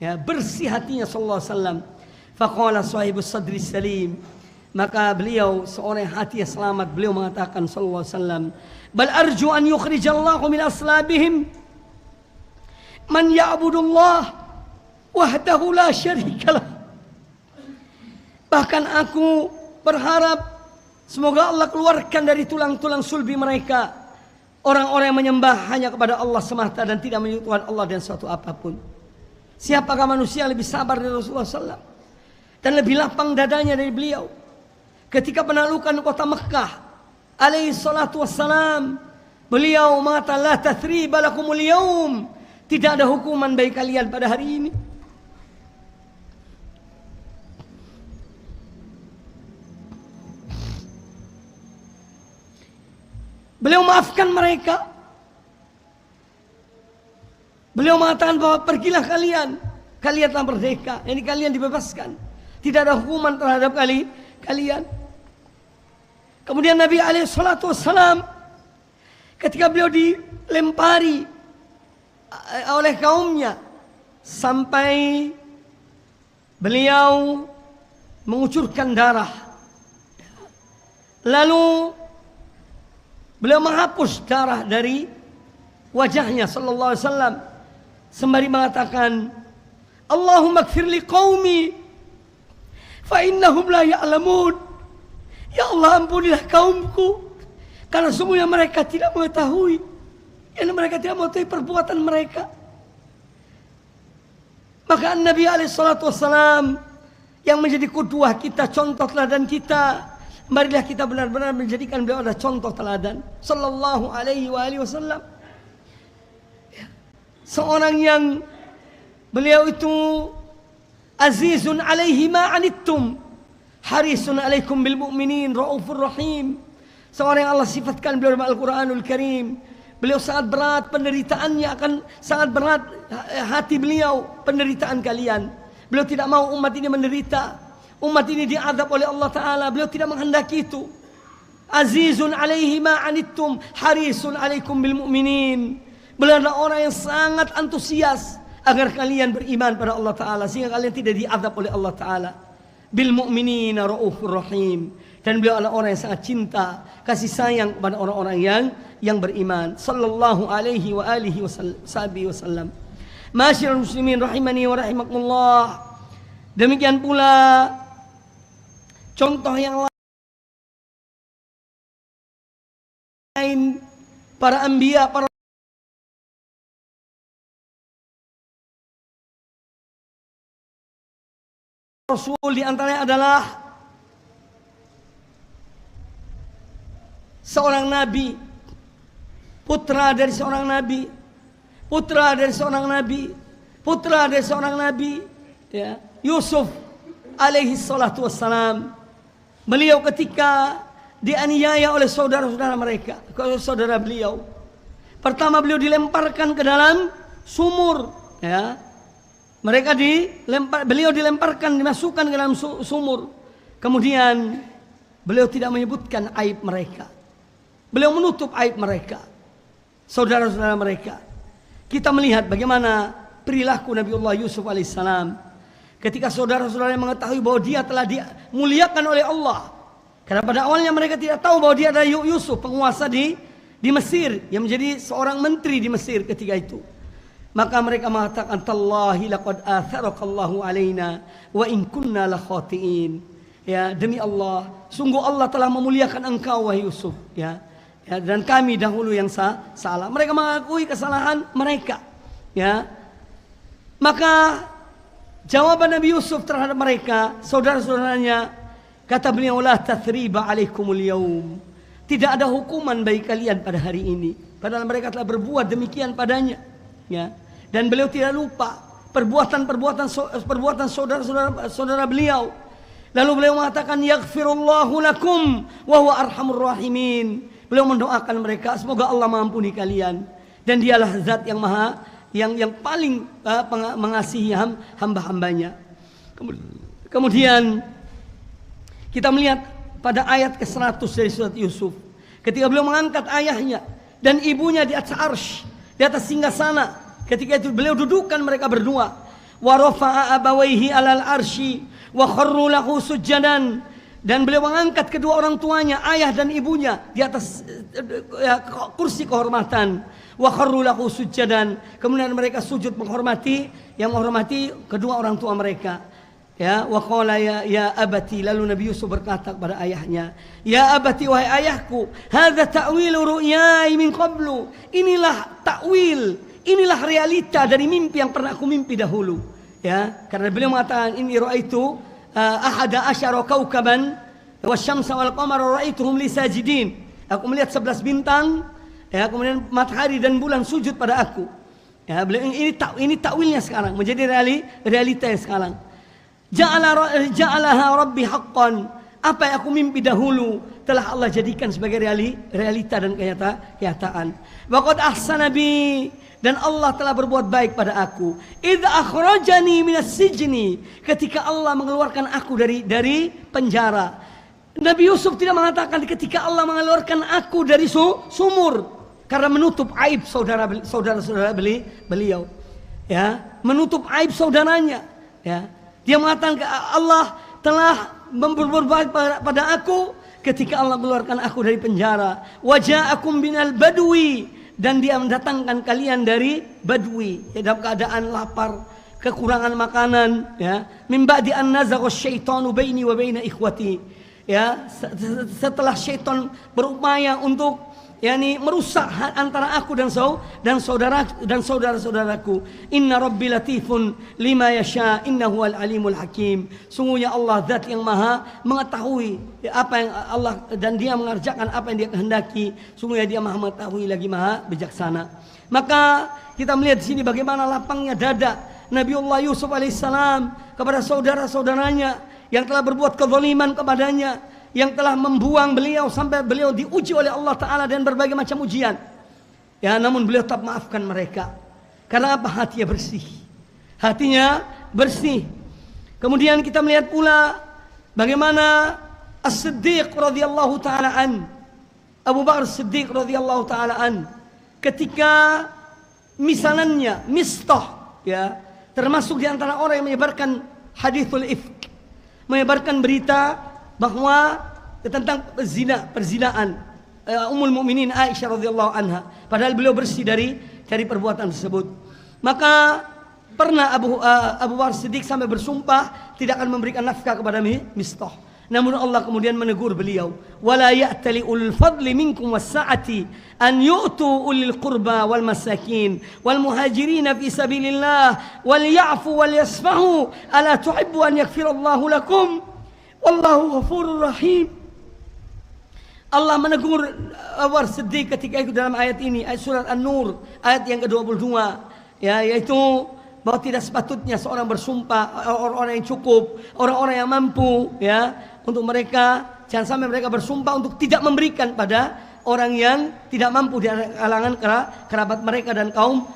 ya, bersih hatinya sallallahu alaihi wasallam. Faqala sahibus sadri salim, maka beliau seorang hati yang selamat, beliau mengatakan sallallahu alaihi wasallam, bal arju an yukhrijallahu min aslabihim man ya'budullah wahdahu la syarikalah. Bahkan aku berharap semoga Allah keluarkan dari tulang-tulang sulbi mereka orang-orang yang menyembah hanya kepada Allah semata dan tidak menyekutukan Allah dengan suatu apapun. Siapakah manusia lebih sabar dari Rasulullah SAW dan lebih lapang dadanya dari beliau ketika penaklukan kota Mekah alaihi salatu wassalam? Beliau mengatakan, la tathriba lakumul yaum, tidak ada hukuman bagi kalian pada hari ini. Beliau maafkan mereka. Beliau mengatakan bahwa pergilah kalian, kalian telah merdeka, ini kalian dibebaskan, tidak ada hukuman terhadap kalian. Kemudian Nabi alaihissalam ketika beliau dilempari oleh kaumnya sampai beliau mengucurkan darah, lalu beliau menghapus darah dari wajahnya sallallahu alaihi wasallam sembari mengatakan, Allahumma ighfir li qaumi fa innahum la ya'lamun. Ya Allah, ampunilah kaumku karena semuanya mereka tidak mengetahui, mereka tidak mengetahui perbuatan mereka. Maka Nabi alaihi salatu wassalam yang menjadi qudwah kita, contoh teladan kita, marilah kita benar-benar menjadikan beliau adalah contoh teladan sallallahu alaihi wasallam. Seorang yang beliau itu azizun alaihi ma anittum harisun alaikum bil mu'minin raufur rahim. Seorang yang Allah sifatkan beliau dalam Al-Qur'anul Karim, beliau sangat berat penderitaannya, akan sangat berat hati beliau penderitaan kalian. Beliau tidak mau umat ini menderita, umat ini diazab oleh Allah Ta'ala. Beliau tidak menghendaki itu. Azizun alaihi ma anittum harisun alaikum bil mu'minin. Beliau adalah orang yang sangat antusias agar kalian beriman pada Allah Ta'ala, sehingga kalian tidak diazab oleh Allah Ta'ala. Bil mu'minina raufur rahim. Dan beliau adalah orang yang sangat cinta, kasih sayang kepada orang-orang yang beriman. Sallallahu alaihi wa alihi wasallam. Masyarul muslimin rahimani wa rahimakumullah. Demikian pula contoh yang lain, para anbiya, para rasul, di antaranya adalah seorang nabi, putra dari seorang nabi, putra dari seorang nabi, putra dari seorang nabi, ya, Yusuf alaihi salatu wassalam. Beliau ketika dianiaya oleh saudara-saudara mereka, saudara beliau, pertama beliau dilemparkan ke dalam sumur, ya. Mereka beliau dilemparkan, dimasukkan ke dalam sumur. Kemudian beliau tidak menyebutkan aib mereka. Beliau menutup aib mereka, saudara-saudara mereka. Kita melihat bagaimana perilaku Nabiullah Yusuf alaihissalam Ketika saudara-saudara mengetahui bahwa dia telah dimuliakan oleh Allah. Karena pada awalnya mereka tidak tahu bahwa dia adalah Yusuf, penguasa di Mesir, yang menjadi seorang menteri di Mesir ketika itu. Maka mereka mengatakan, tallahi laqad atharakallahu alaina wa in kunna la khatiin. Ya, demi Allah, sungguh Allah telah memuliakan engkau wahai Yusuf, ya. Dan kami dahulu yang salah. Mereka mengakui kesalahan mereka, ya. Maka jawaban Nabi Yusuf terhadap mereka, saudara-saudaranya, kata beliau, la tathriba alaikumul yaum. Tidak ada hukuman bagi kalian pada hari ini. Padahal mereka telah berbuat demikian padanya, ya. Dan beliau tidak lupa perbuatan saudara beliau. Lalu beliau mengatakan, yaghfirullahu lakum wa huwa arhamur rahimin. Beliau mendoakan mereka, semoga Allah mengampuni kalian, dan dialah zat yang maha yang paling mengasihi hamba-hambanya. Kemudian kita melihat pada ayat ke-100 dari surat Yusuf, ketika beliau mengangkat ayahnya dan ibunya di atas arsy, di atas singgasana. Ketika itu beliau dudukkan mereka berdua. Wa rafa'a abawaihi 'alal arsy wa kharru lahu sujadan. Dan beliau mengangkat kedua orang tuanya, ayah dan ibunya, di atas kursi kehormatan. Wa kharru lahu sujadan. Kemudian mereka sujud menghormati kedua orang tua mereka. Ya, wa qala ya abati, lalu Nabi Yusuf berkata kepada ayahnya, ya abati, wahai ayahku, hadza ta'wilu ru'yai min qablu. Inilah takwil, inilah realita dari mimpi yang pernah aku mimpi dahulu. Ya, karena beliau mengatakan, ini ra'aitu ahada asyara kaukaban wasyamsa wal qamara ra'aituhum li sajidin. Aku melihat 11 bintang, ya, kemudian matahari dan bulan sujud pada aku. Ya, beliau ini takwilnya sekarang, menjadi realita yang sekarang. Ja'alaha rabbi haqqan. Apa yang aku mimpi dahulu telah Allah jadikan sebagai realita dan kenyataan. Wa qad ahsana bi, dan Allah telah berbuat baik pada aku. Idza akhrajani minas sijni, ketika Allah mengeluarkan aku dari penjara. Nabi Yusuf tidak mengatakan ketika Allah mengeluarkan aku dari sumur, karena menutup aib saudara-saudara beliau. Ya, menutup aib saudaranya, ya. Dia mengatakan Allah telah berbuat baik pada aku ketika Allah mengeluarkan aku dari penjara. Waja'akum binal badwi, dan dia mendatangkan kalian dari badwi, ya, dalam keadaan lapar, kekurangan makanan, ya. Min ba'di an nazagha syaitanu baini wa baina ikhwati, ya, setelah syaitan berupaya untuk merusak antara aku dan saudara-saudaraku. Inna rabbi latifun lima yasha innahu al-alimul hakim. Sungguhnya Allah zat yang maha mengetahui apa yang Allah, dan dia mengerjakan apa yang dia kehendaki. Sungguhnya dia maha mengetahui lagi maha bijaksana. Maka kita melihat di sini bagaimana lapangnya dada Nabiullah Yusuf alaihissalam kepada saudara-saudaranya yang telah berbuat kezaliman kepadanya, yang telah membuang beliau sampai beliau diuji oleh Allah Ta'ala dan berbagai macam ujian. Ya, namun beliau tetap maafkan mereka. Karena apa? Hatinya bersih. Hatinya bersih. Kemudian kita melihat pula bagaimana As-Siddiq radhiyallahu ta'ala an, Abu Bakar As-Siddiq radhiyallahu ta'ala an, ketika misalannya, Mistah, ya, termasuk di antara orang yang menyebarkan hadithul ifk, menyebarkan berita bahwa tentang perzinaan Ummul Mukminin Aisyah radhiyallahu anha, padahal beliau bersih dari perbuatan tersebut. Maka pernah Abu Bakar Siddiq sampai bersumpah tidak akan memberikan nafkah kepada Mistah. Namun Allah kemudian menegur beliau, wala ya'tali ulul fadli minkum was-sa'ati an yu'tu ulil qurba wal masakin wal muhajirin fi sabilillah wal ya'fu wal yasfahu ala tuhibbu an yaghfirallahu lakum wallahu ghafurur rahim. Allah menegur Abu Bakar Siddiq ketika itu dalam ayat ini, ayat surat An-Nur, ayat yang ke-22, ya, yaitu bahwa tidak sepatutnya seorang bersumpah, orang-orang yang cukup, orang-orang yang mampu, ya, untuk mereka jangan sampai mereka bersumpah untuk tidak memberikan pada orang yang tidak mampu di kalangan kerabat mereka dan kaum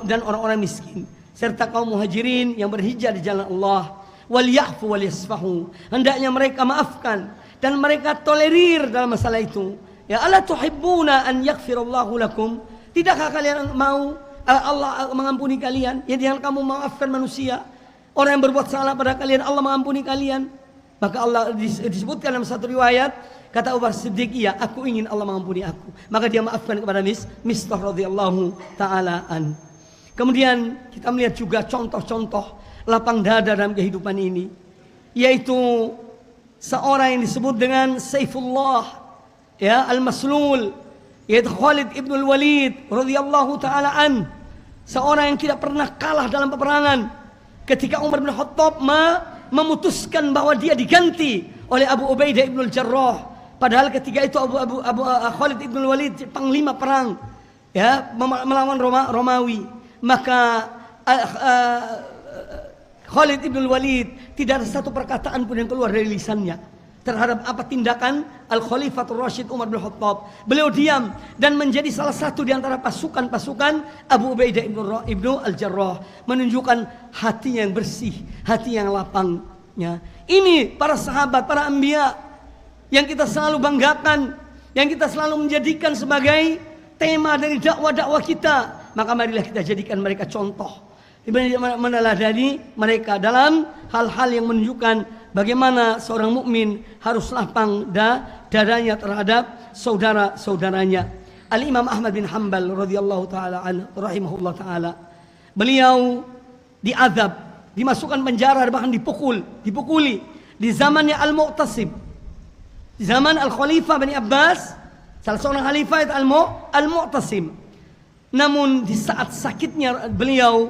dan orang-orang miskin, serta kaum muhajirin yang berhijrah di jalan Allah. Wal ya'fu wal yasfahu, hendaknya mereka maafkan dan mereka tolerir dalam masalah itu. Ya, ala tuhibbuna an yaghfirallahu lakum, tidakkah kalian mau Allah mengampuni kalian? Ya, jangan kamu maafkan manusia. Orang yang berbuat salah pada kalian, Allah mengampuni kalian. Maka Allah disebutkan dalam satu riwayat, kata Abu Bakar Siddiq, iya, aku ingin Allah mengampuni aku. Maka dia maafkan kepada Mistah radhiyallahu taala an. Kemudian kita melihat juga contoh-contoh lapang dada dalam kehidupan ini, yaitu seorang yang disebut dengan Saifullah, ya, al-Maslul, yaitu Khalid ibn al-Walid radhiyallahu taala an. Seorang yang tidak pernah kalah dalam peperangan. Ketika Umar bin Khattab memutuskan bahwa dia diganti oleh Abu Ubaidah ibn al-Jarrah, padahal ketika itu Khalid ibn al-Walid panglima perang, ya, melawan Romawi. Maka Khalid ibn al-Walid tidak ada satu perkataan pun yang keluar dari lisannya terhadap apa tindakan Al-Khalifatul Rashid Umar bin Khattab. Beliau diam dan menjadi salah satu di antara pasukan-pasukan Abu Ubaidah ibn al-Jarrah, menunjukkan hati yang bersih, hati yang lapangnya. Ini para sahabat, para anbiya yang kita selalu banggakan, yang kita selalu menjadikan sebagai tema dari dakwah-dakwah kita. Maka marilah kita jadikan mereka contoh, meneladani mereka dalam hal-hal yang menunjukkan bagaimana seorang mukmin harus lapang dadanya terhadap saudara-saudaranya. Al-Imam Ahmad bin Hanbal radhiyallahu taala rahimahullah taala, beliau diazab, dimasukkan penjara, bahkan dipukuli di zamannya Al-Mu'tasim, di zaman Al-Khalifah Bani Abbas, salah seorang khalifah itu Al-Mu'tasim. Namun di saat sakitnya beliau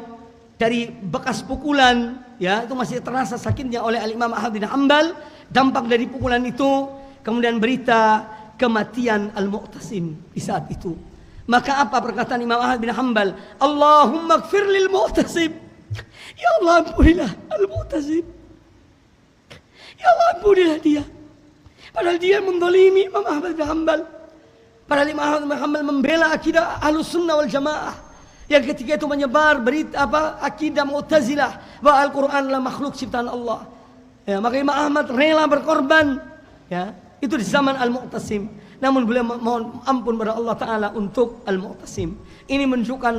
dari bekas pukulan, ya, itu masih terasa sakitnya oleh Al-Imam Ahmad bin Hanbal, dampak dari pukulan itu, kemudian berita kematian Al-Mu'tasim di saat itu. Maka apa perkataan Imam Ahmad bin Hanbal? Allahumma gfir lil Mu'tasim. Ya Allah, ampunilah Al-Mu'tasim. Ya Allah, ampunilah dia. Padahal dia mendolimi Imam Ahmad bin Hanbal. Padahal Imam Ahmad bin Hanbal membela akidah Ahlus Sunnah wal Jamaah, yang ketika itu menyebar berita akidah Mu'tazilah bahwa Al-Quran adalah makhluk ciptaan Allah. Ya, maka Imam Ahmad rela berkorban, ya, itu di zaman Al-Mu'tasim. Namun beliau mohon ampun kepada Allah Ta'ala untuk Al-Mu'tasim. Ini menunjukkan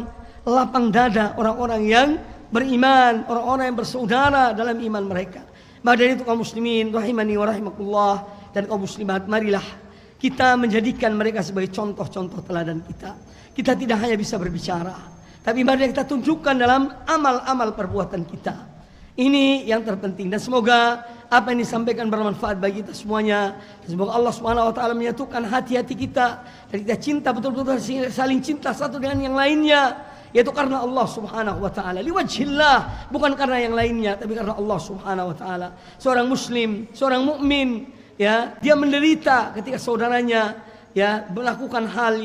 lapang dada orang-orang yang beriman, orang-orang yang bersaudara dalam iman mereka. Maka dari itu kaum muslimin rahimani wa rahimakumullah dan kaum muslimat, marilah kita menjadikan mereka sebagai contoh-contoh teladan kita. Kita tidak hanya bisa berbicara, tapi mari kita tunjukkan dalam amal-amal perbuatan kita. Ini yang terpenting, dan semoga apa yang disampaikan bermanfaat bagi kita semuanya. Dan semoga Allah Subhanahu wa taala menyatukan hati-hati kita dan kita cinta betul-betul, saling cinta satu dengan yang lainnya, yaitu karena Allah Subhanahu wa taala, liwajhillah, bukan karena yang lainnya, tapi karena Allah Subhanahu wa taala. Seorang muslim, seorang mukmin, ya, dia menderita ketika saudaranya, ya, melakukan hal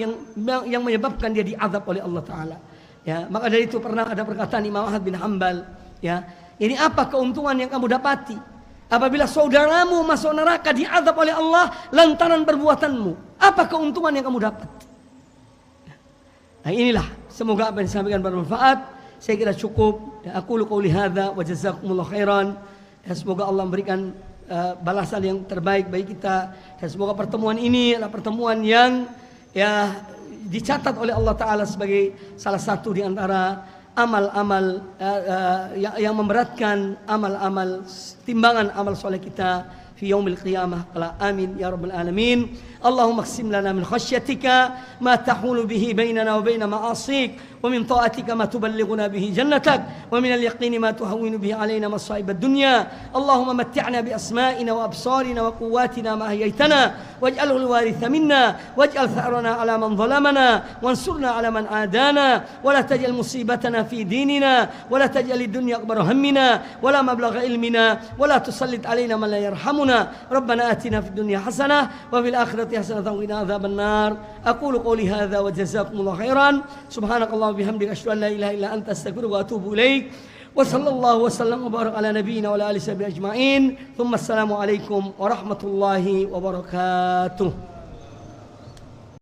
yang menyebabkan dia diazab oleh Allah Ta'ala. Ya, maka dari itu pernah ada perkataan Imam Ahmad bin Hanbal, ya, ini apa keuntungan yang kamu dapati apabila saudaramu masuk neraka diazab oleh Allah lantaran perbuatanmu? Apa keuntungan yang kamu dapat? Nah, inilah, semoga apa yang disampaikan bermanfaat. Saya kira cukup. Aku qauli hadza wa jazakumullahu khairan. Semoga Allah memberikan balasan yang terbaik bagi kita, dan semoga pertemuan ini adalah pertemuan yang, ya, dicatat oleh Allah Ta'ala sebagai salah satu di antara amal-amal yang memberatkan amal-amal, timbangan amal soleh kita fi yaumil qiyamah. Amin ya rabbal alamin. Allahumma qsim lana min khasyatika ma tahulu bihi bainana wa baina ma'asik, wa min ta'atika ma tuballighuna bihi jannatak, wa min al-yaqini ma tuhawwinu bihi alaina masa'ib ad-dunya. Allahumma matti'na bi asma'ina wa absarina wa quwwatina ma ahyaytana waj'alhu al-waritha minna waj'al tha'rana ala man zalamana wansurna ala man adana wa la taj'al musibatana fi dinina wa la taj'al ad-dunya akbar hammina wa la mablagha ilmina wa la tusallit alaina man la yarhamuna. Rabbana atina fid dunya hasanah wa fil akhirati hasanah wa qina adzaban nar. Aqulu qawli hadza wa jazakumullahu khairan. Subhanakallah bihamdika asyhadu an la ilaha illa anta astaghfiruka wa atubu ilaik. Wa sallallahu wa sallam wa baraka ala nabiyyina wa ala alihi ajma'in. Thumma assalamu alaikum warahmatullahi wabarakatuh.